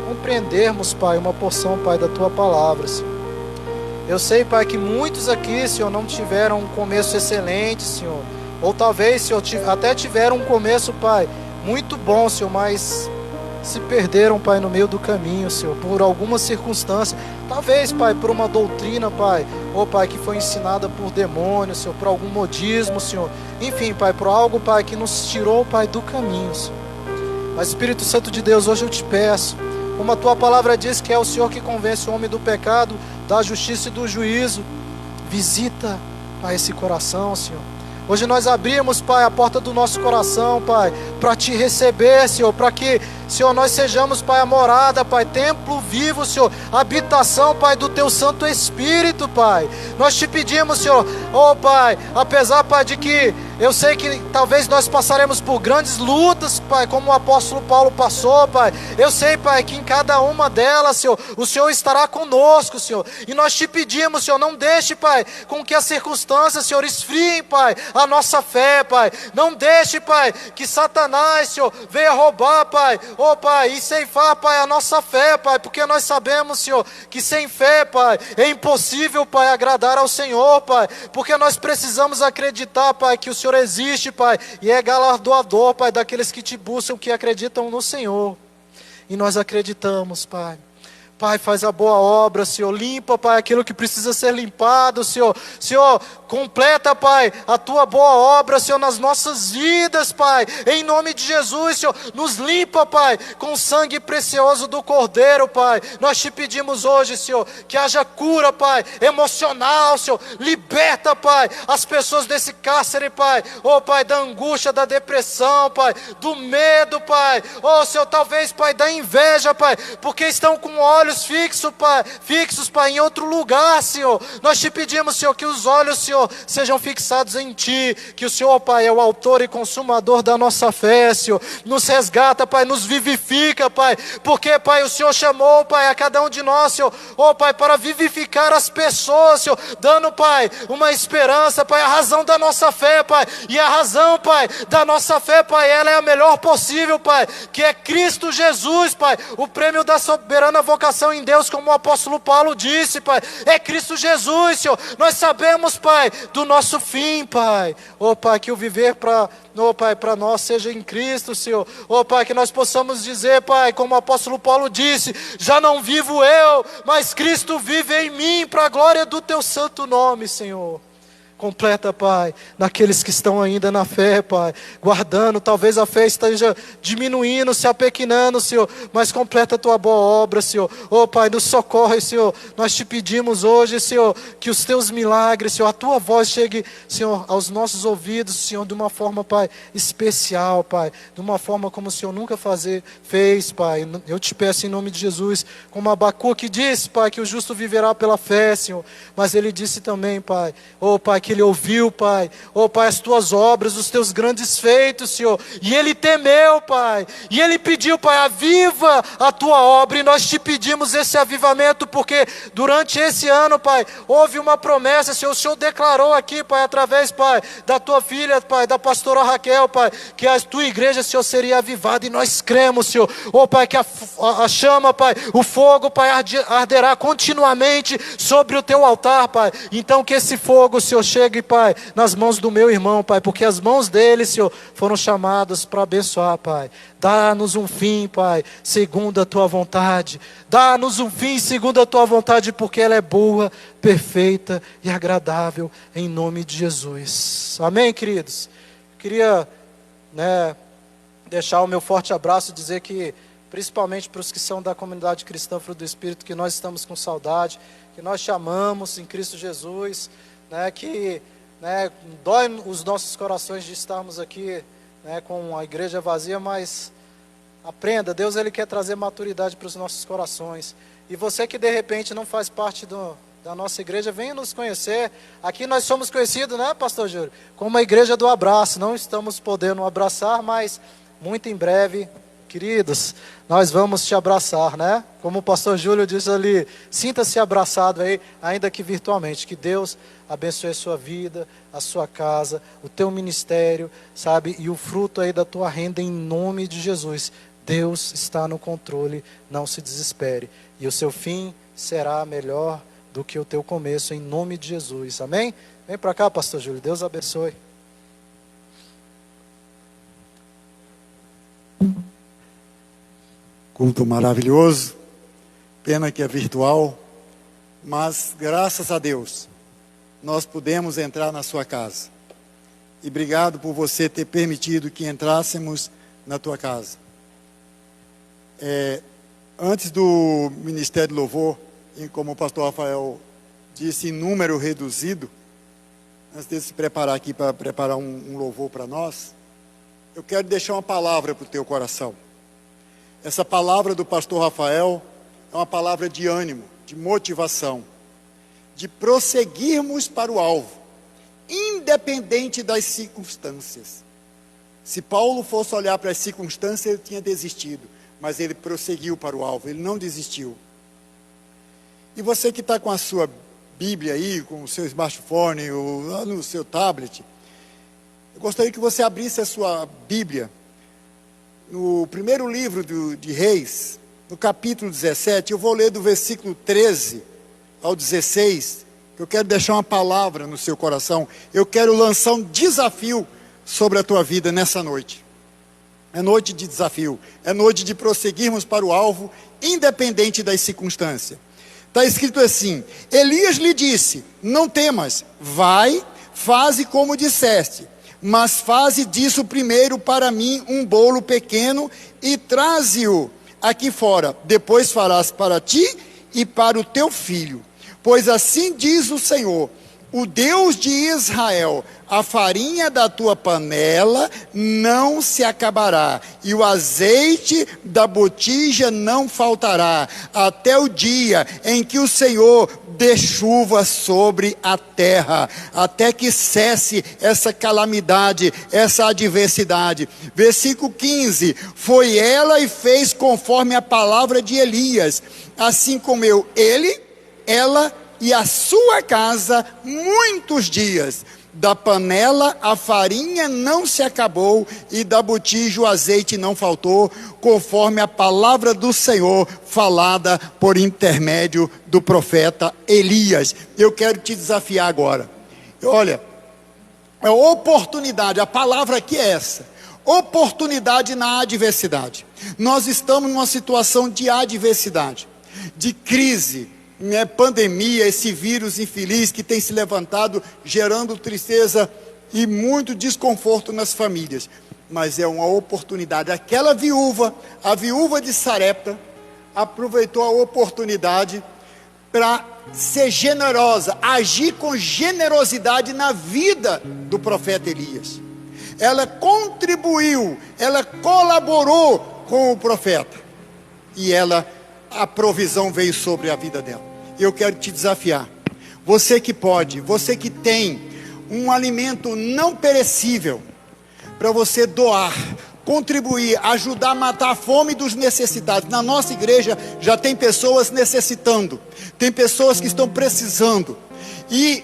compreendermos, Pai, uma porção, Pai, da tua palavra, Senhor. Eu sei, Pai, que muitos aqui, Senhor, não tiveram um começo excelente, Senhor, ou talvez, Senhor, até tiveram um começo, Pai, muito bom, Senhor, mas se perderam, Pai, no meio do caminho, Senhor, por alguma circunstância. Talvez, Pai, por uma doutrina, Pai, ou, Pai, que foi ensinada por demônios, Senhor, por algum modismo, Senhor. Enfim, Pai, por algo, Pai, que nos tirou, Pai, do caminho, Senhor. Mas, Espírito Santo de Deus, hoje eu te peço, como a tua palavra diz que é o Senhor que convence o homem do pecado, da justiça e do juízo, visita, Pai, esse coração, Senhor. Hoje nós abrimos, Pai, a porta do nosso coração, Pai, para te receber, Senhor, para que, Senhor, nós sejamos, Pai, a morada, Pai, templo vivo, Senhor, habitação, Pai, do Teu Santo Espírito, Pai. Nós te pedimos, Senhor, oh, Pai, apesar, Pai, de que eu sei que talvez nós passaremos por grandes lutas, Pai, como o apóstolo Paulo passou, Pai. Eu sei, Pai, que em cada uma delas, Senhor, o Senhor estará conosco, Senhor. E nós te pedimos, Senhor, não deixe, Pai, com que as circunstâncias, Senhor, esfriem, Pai, a nossa fé, Pai. Não deixe, Pai, que Satanás, Senhor, venha roubar, Pai, oh, Pai, e ceifar, Pai, a nossa fé, Pai, porque nós sabemos, Senhor, que sem fé, Pai, é impossível, Pai, agradar ao Senhor, Pai, porque nós precisamos acreditar, Pai, que o Senhor existe, Pai, e é galardoador, Pai, daqueles que te buscam, que acreditam no Senhor. E nós acreditamos, Pai. Pai, faz a boa obra, Senhor. Limpa, Pai, aquilo que precisa ser limpado, Senhor. Senhor, completa, Pai, a tua boa obra, Senhor, nas nossas vidas, Pai. Em nome de Jesus, Senhor, nos limpa, Pai, com o sangue precioso do Cordeiro, Pai. Nós te pedimos hoje, Senhor, que haja cura, Pai, emocional, Senhor. Liberta, Pai, as pessoas desse cárcere, Pai. Oh, Pai, da angústia, da depressão, Pai, do medo, Pai. Oh, Senhor, talvez, Pai, da inveja, Pai, porque estão com olhos, olhos fixos, Pai, em outro lugar, Senhor. Nós te pedimos, Senhor, que os olhos, Senhor, sejam fixados em Ti, que o Senhor, Pai, é o autor e consumador da nossa fé, Senhor. Nos resgata, Pai, nos vivifica, Pai, porque, Pai, o Senhor chamou, Pai, a cada um de nós, Senhor, Pai, para vivificar as pessoas, Senhor, dando, Pai, uma esperança, Pai, a razão da nossa fé, Pai, e a razão, Pai, da nossa fé, Pai, ela é a melhor possível, Pai, que é Cristo Jesus, Pai, o prêmio da soberana vocação em Deus, como o apóstolo Paulo disse, Pai, é Cristo Jesus, Senhor. Nós sabemos, Pai, do nosso fim, Pai, Pai, que o viver Pai, para nós seja em Cristo, Senhor, Pai, que nós possamos dizer, Pai, como o apóstolo Paulo disse, já não vivo eu, mas Cristo vive em mim, para a glória do Teu santo nome, Senhor. Completa, Pai, naqueles que estão ainda na fé, Pai, guardando, talvez a fé esteja diminuindo, se apequenando, Senhor, mas completa a Tua boa obra, Senhor. Pai, nos socorre, Senhor, nós te pedimos hoje, Senhor, que os Teus milagres, Senhor, a Tua voz chegue, Senhor, aos nossos ouvidos, Senhor, de uma forma, Pai, especial, Pai, de uma forma como o Senhor nunca fez, Pai. Eu te peço em nome de Jesus, como Abacuque disse, Pai, que o justo viverá pela fé, Senhor, mas ele disse também, Pai, Pai, que ele ouviu, Pai, Pai, as Tuas obras, os Teus grandes feitos, Senhor, e ele temeu, Pai, e ele pediu, Pai, aviva a Tua obra, e nós te pedimos esse avivamento, porque durante esse ano, Pai, houve uma promessa, Senhor, o Senhor declarou aqui, Pai, através, Pai, da Tua filha, Pai, da pastora Raquel, Pai, que a Tua igreja, Senhor, seria avivada, e nós cremos, Senhor, Pai, que a chama, Pai, o fogo, Pai, arderá continuamente sobre o Teu altar, Pai, então que esse fogo, Senhor, chegue, Pai, nas mãos do meu irmão, Pai, porque as mãos dele, Senhor, foram chamadas para abençoar, Pai. Dá-nos um fim, Pai, segundo a Tua vontade. Dá-nos um fim segundo a Tua vontade, porque ela é boa, perfeita e agradável, em nome de Jesus. Amém, queridos? Queria, deixar o meu forte abraço, dizer que, principalmente para os que são da comunidade cristã Fruto do Espírito, que nós estamos com saudade, que nós te amamos em Cristo Jesus, que dói os nossos corações de estarmos aqui com a igreja vazia, mas aprenda, Deus ele quer trazer maturidade para os nossos corações. E você que de repente não faz parte da nossa igreja, venha nos conhecer. Aqui nós somos conhecidos, pastor Júlio, como a igreja do abraço. Não estamos podendo abraçar, mas muito em breve, queridos, nós vamos te abraçar, Como o pastor Júlio disse ali, sinta-se abraçado aí, ainda que virtualmente. Que Deus abençoe a sua vida, a sua casa, o teu ministério, sabe? E o fruto aí da tua renda em nome de Jesus. Deus está no controle, não se desespere. E o seu fim será melhor do que o teu começo, em nome de Jesus. Amém? Vem para cá, pastor Júlio. Deus abençoe. Culto maravilhoso, pena que é virtual, mas graças a Deus, nós pudemos entrar na sua casa. E obrigado por você ter permitido que entrássemos na tua casa. Antes do Ministério de Louvor, e como o pastor Rafael disse, em número reduzido, antes de se preparar aqui para preparar um louvor para nós, eu quero deixar uma palavra para o teu coração. Essa palavra do pastor Rafael é uma palavra de ânimo, de motivação, de prosseguirmos para o alvo, independente das circunstâncias. Se Paulo fosse olhar para as circunstâncias, ele tinha desistido, mas ele prosseguiu para o alvo, ele não desistiu. E você que está com a sua Bíblia aí, com o seu smartphone, ou lá no seu tablet, eu gostaria que você abrisse a sua Bíblia, no primeiro livro de Reis, no capítulo 17, eu vou ler do versículo 13 ao 16, que eu quero deixar uma palavra no seu coração, eu quero lançar um desafio sobre a tua vida nessa noite. É noite de desafio, é noite de prosseguirmos para o alvo, independente das circunstâncias. Está escrito assim: Elias lhe disse, não temas, vai, faze como disseste, mas faze disso primeiro para mim um bolo pequeno e traze-o aqui fora, depois farás para ti e para o teu filho. Pois assim diz o Senhor, o Deus de Israel, a farinha da tua panela não se acabará, e o azeite da botija não faltará, até o dia em que o Senhor dê chuva sobre a terra, até que cesse essa calamidade, essa adversidade. Versículo 15, foi ela e fez conforme a palavra de Elias, assim comeu ele, ela e a sua casa muitos dias. Da panela a farinha não se acabou, e da botija o azeite não faltou, conforme a palavra do Senhor falada por intermédio do profeta Elias. Eu quero te desafiar agora. Olha, é oportunidade, a palavra aqui é essa: oportunidade na adversidade. Nós estamos numa situação de adversidade, de crise, pandemia, esse vírus infeliz que tem se levantado, gerando tristeza e muito desconforto nas famílias. Mas é uma oportunidade. Aquela viúva, a viúva de Sarepta, aproveitou a oportunidade para ser generosa, agir com generosidade na vida do profeta Elias. Ela contribuiu, ela colaborou com o profeta, e a provisão veio sobre a vida dela. Eu quero te desafiar, você que pode, você que tem um alimento não perecível, para você doar, contribuir, ajudar a matar a fome dos necessitados. Na nossa igreja já tem pessoas necessitando, tem pessoas que estão precisando, e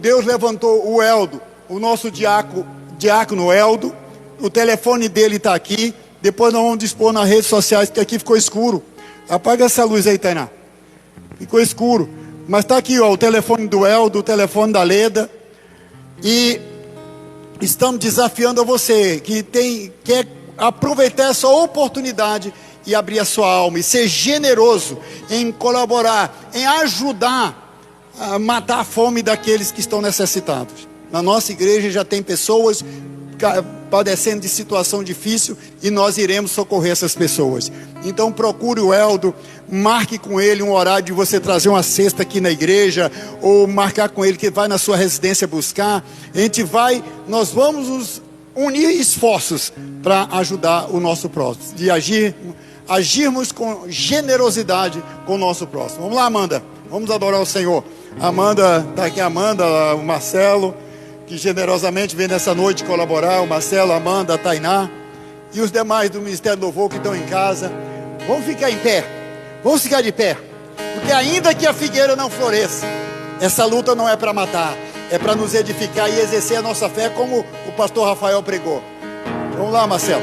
Deus levantou o Eldo, o nosso diácono Eldo. O telefone dele está aqui, depois nós vamos dispor nas redes sociais, que aqui ficou escuro. Apaga essa luz aí, Tainá. Ficou escuro. Mas está aqui, ó, o telefone do Eldo, o telefone da Leda. E estamos desafiando a você que quer aproveitar essa oportunidade e abrir a sua alma e ser generoso em colaborar, em ajudar a matar a fome daqueles que estão necessitados. Na nossa igreja já tem pessoas padecendo de situação difícil, e nós iremos socorrer essas pessoas. Então procure o Eldo, marque com ele um horário de você trazer uma cesta aqui na igreja, ou marcar com ele que vai na sua residência buscar. Nós vamos nos unir esforços para ajudar o nosso próximo, de agirmos com generosidade com o nosso próximo. Vamos lá, Amanda, vamos adorar o Senhor. Amanda, está aqui a Amanda, o Marcelo, que generosamente vem nessa noite colaborar, o Marcelo, a Amanda, a Tainá, e os demais do Ministério do Louvor que estão em casa. Vamos ficar em pé, vamos ficar de pé, porque ainda que a figueira não floresça, essa luta não é para matar, é para nos edificar e exercer a nossa fé, como o pastor Rafael pregou. Vamos lá, Marcelo.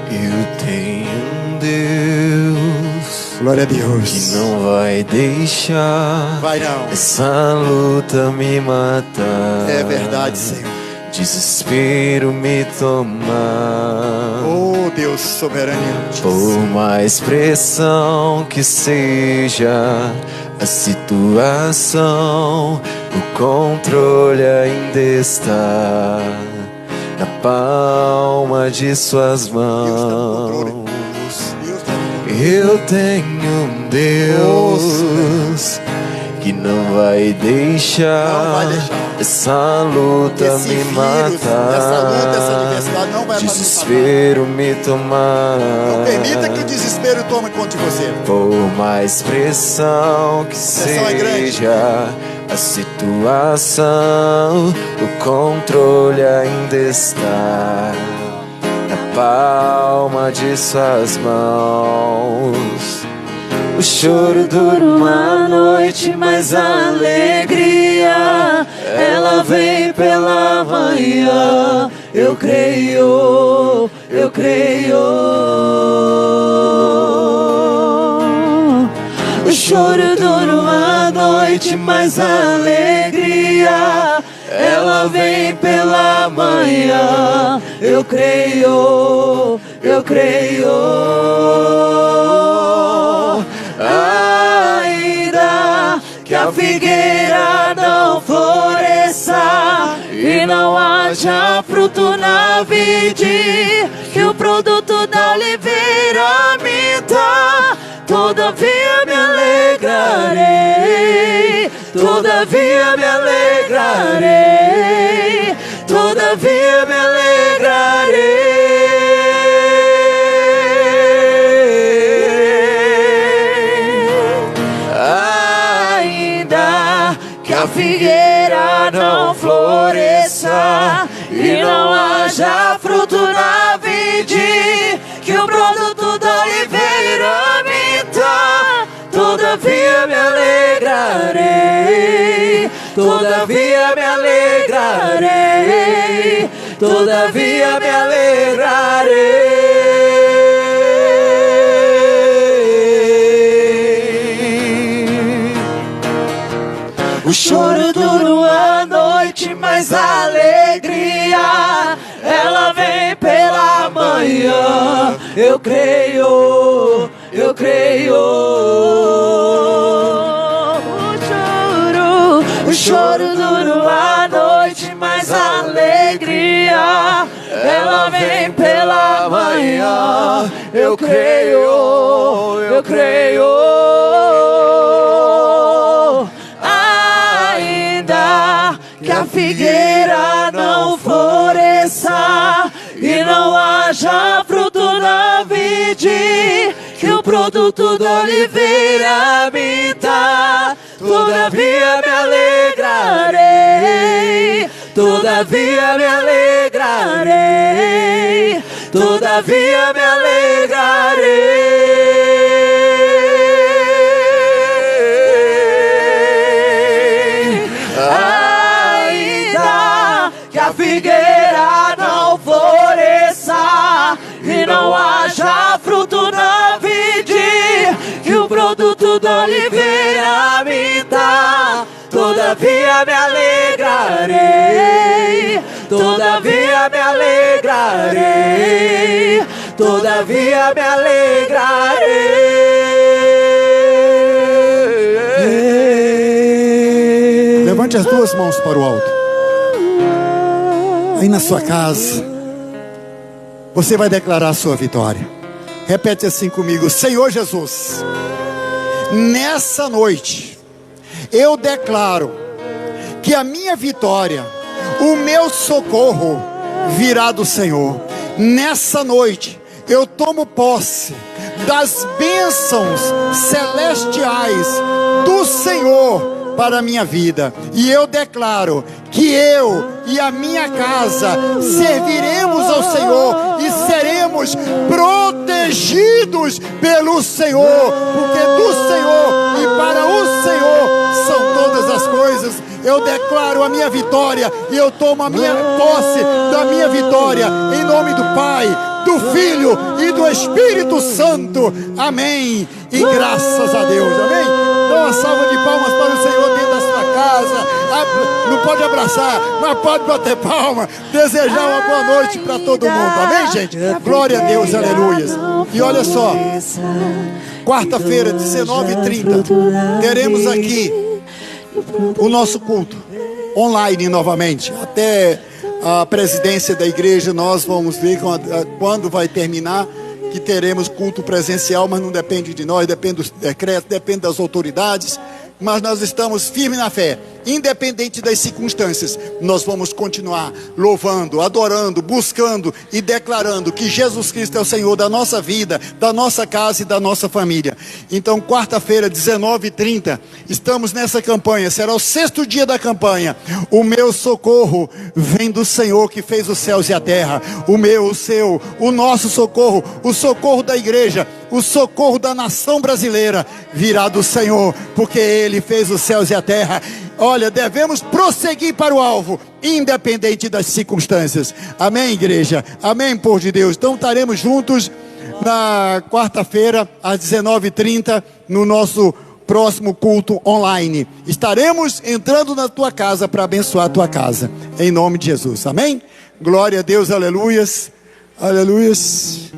Eu tenho um Deus, glória a Deus, que não vai deixar essa luta me matar. É verdade, Senhor. Desespero me tomar. Oh Deus soberano. Por mais pressão que seja a situação, o controle ainda está na palma de suas mãos. Eu tenho um Deus que não vai deixar essa luta me matar, essa adversidade não vai desespero me tomar. Não permita que o desespero tome conta de você. Por mais pressão que seja a situação, o controle ainda está na palma de suas mãos. O choro dura uma noite, mas a alegria ela vem pela manhã. Eu creio, eu creio. O choro dura uma noite, mas a alegria ela vem pela manhã. Eu creio, eu creio. Ainda que a figueira não floresça e não haja fruto na vide, que o produto da oliveira minta, todavia me alegrarei, todavia me alegrarei, todavia me alegrarei. Ainda que a figueira não floresça e não haja fruto na vide, que o produto da oliveira minta, todavia me alegrarei, todavia me alegrarei, todavia me alegrarei. O choro dura uma noite, mas a alegria ela vem pela manhã. Eu creio, eu creio. O choro dura uma noite, mas a alegria ela vem pela manhã. Eu creio, eu creio. Que a figueira não floresça e não haja fruto na vide, que o produto da oliveira minta, todavia me alegrarei, todavia me alegrarei, todavia me alegrarei. Que a figueira não floresça e não haja fruto na vide, que o produto da oliveira minta, todavia me alegrarei, todavia me alegrarei, todavia me alegrarei. Levante as duas mãos para o alto. Aí na sua casa, você vai declarar a sua vitória. Repete assim comigo: Senhor Jesus, nessa noite, eu declaro que a minha vitória, o meu socorro, virá do Senhor. Nessa noite, eu tomo posse das bênçãos celestiais do Senhor para a minha vida, e eu declaro que eu e a minha casa serviremos ao Senhor e seremos protegidos pelo Senhor, porque do Senhor e para o Senhor são todas as coisas. Eu declaro a minha vitória e eu tomo a minha posse da minha vitória, em nome do Pai, do Filho e do Espírito Santo. Amém. E graças a Deus. Amém. Dá uma salva de palmas para o Senhor dentro da sua casa. Não pode abraçar, mas pode bater palma. Desejar uma boa noite para todo mundo. Amém, gente? Glória a Deus, aleluia. E olha só, quarta-feira, 19h30, teremos aqui o nosso culto online novamente. Até a presidência da igreja, nós vamos ver quando vai terminar, que teremos culto presencial, mas não depende de nós, depende dos decretos, depende das autoridades. Mas nós estamos firmes na fé, independente das circunstâncias. Nós vamos continuar louvando, adorando, buscando e declarando que Jesus Cristo é o Senhor da nossa vida, da nossa casa e da nossa família. Então, quarta-feira, 19h30, estamos nessa campanha. Será o 6º dia da campanha. O meu socorro vem do Senhor que fez os céus e a terra. O meu, o seu, o nosso socorro, o socorro da igreja, o socorro da nação brasileira virá do Senhor, porque Ele fez os céus e a terra. Olha, devemos prosseguir para o alvo, independente das circunstâncias. Amém, igreja? Amém, povo de Deus? Então estaremos juntos na quarta-feira, às 19h30, no nosso próximo culto online. Estaremos entrando na tua casa para abençoar a tua casa, em nome de Jesus. Amém? Glória a Deus, aleluias, aleluias.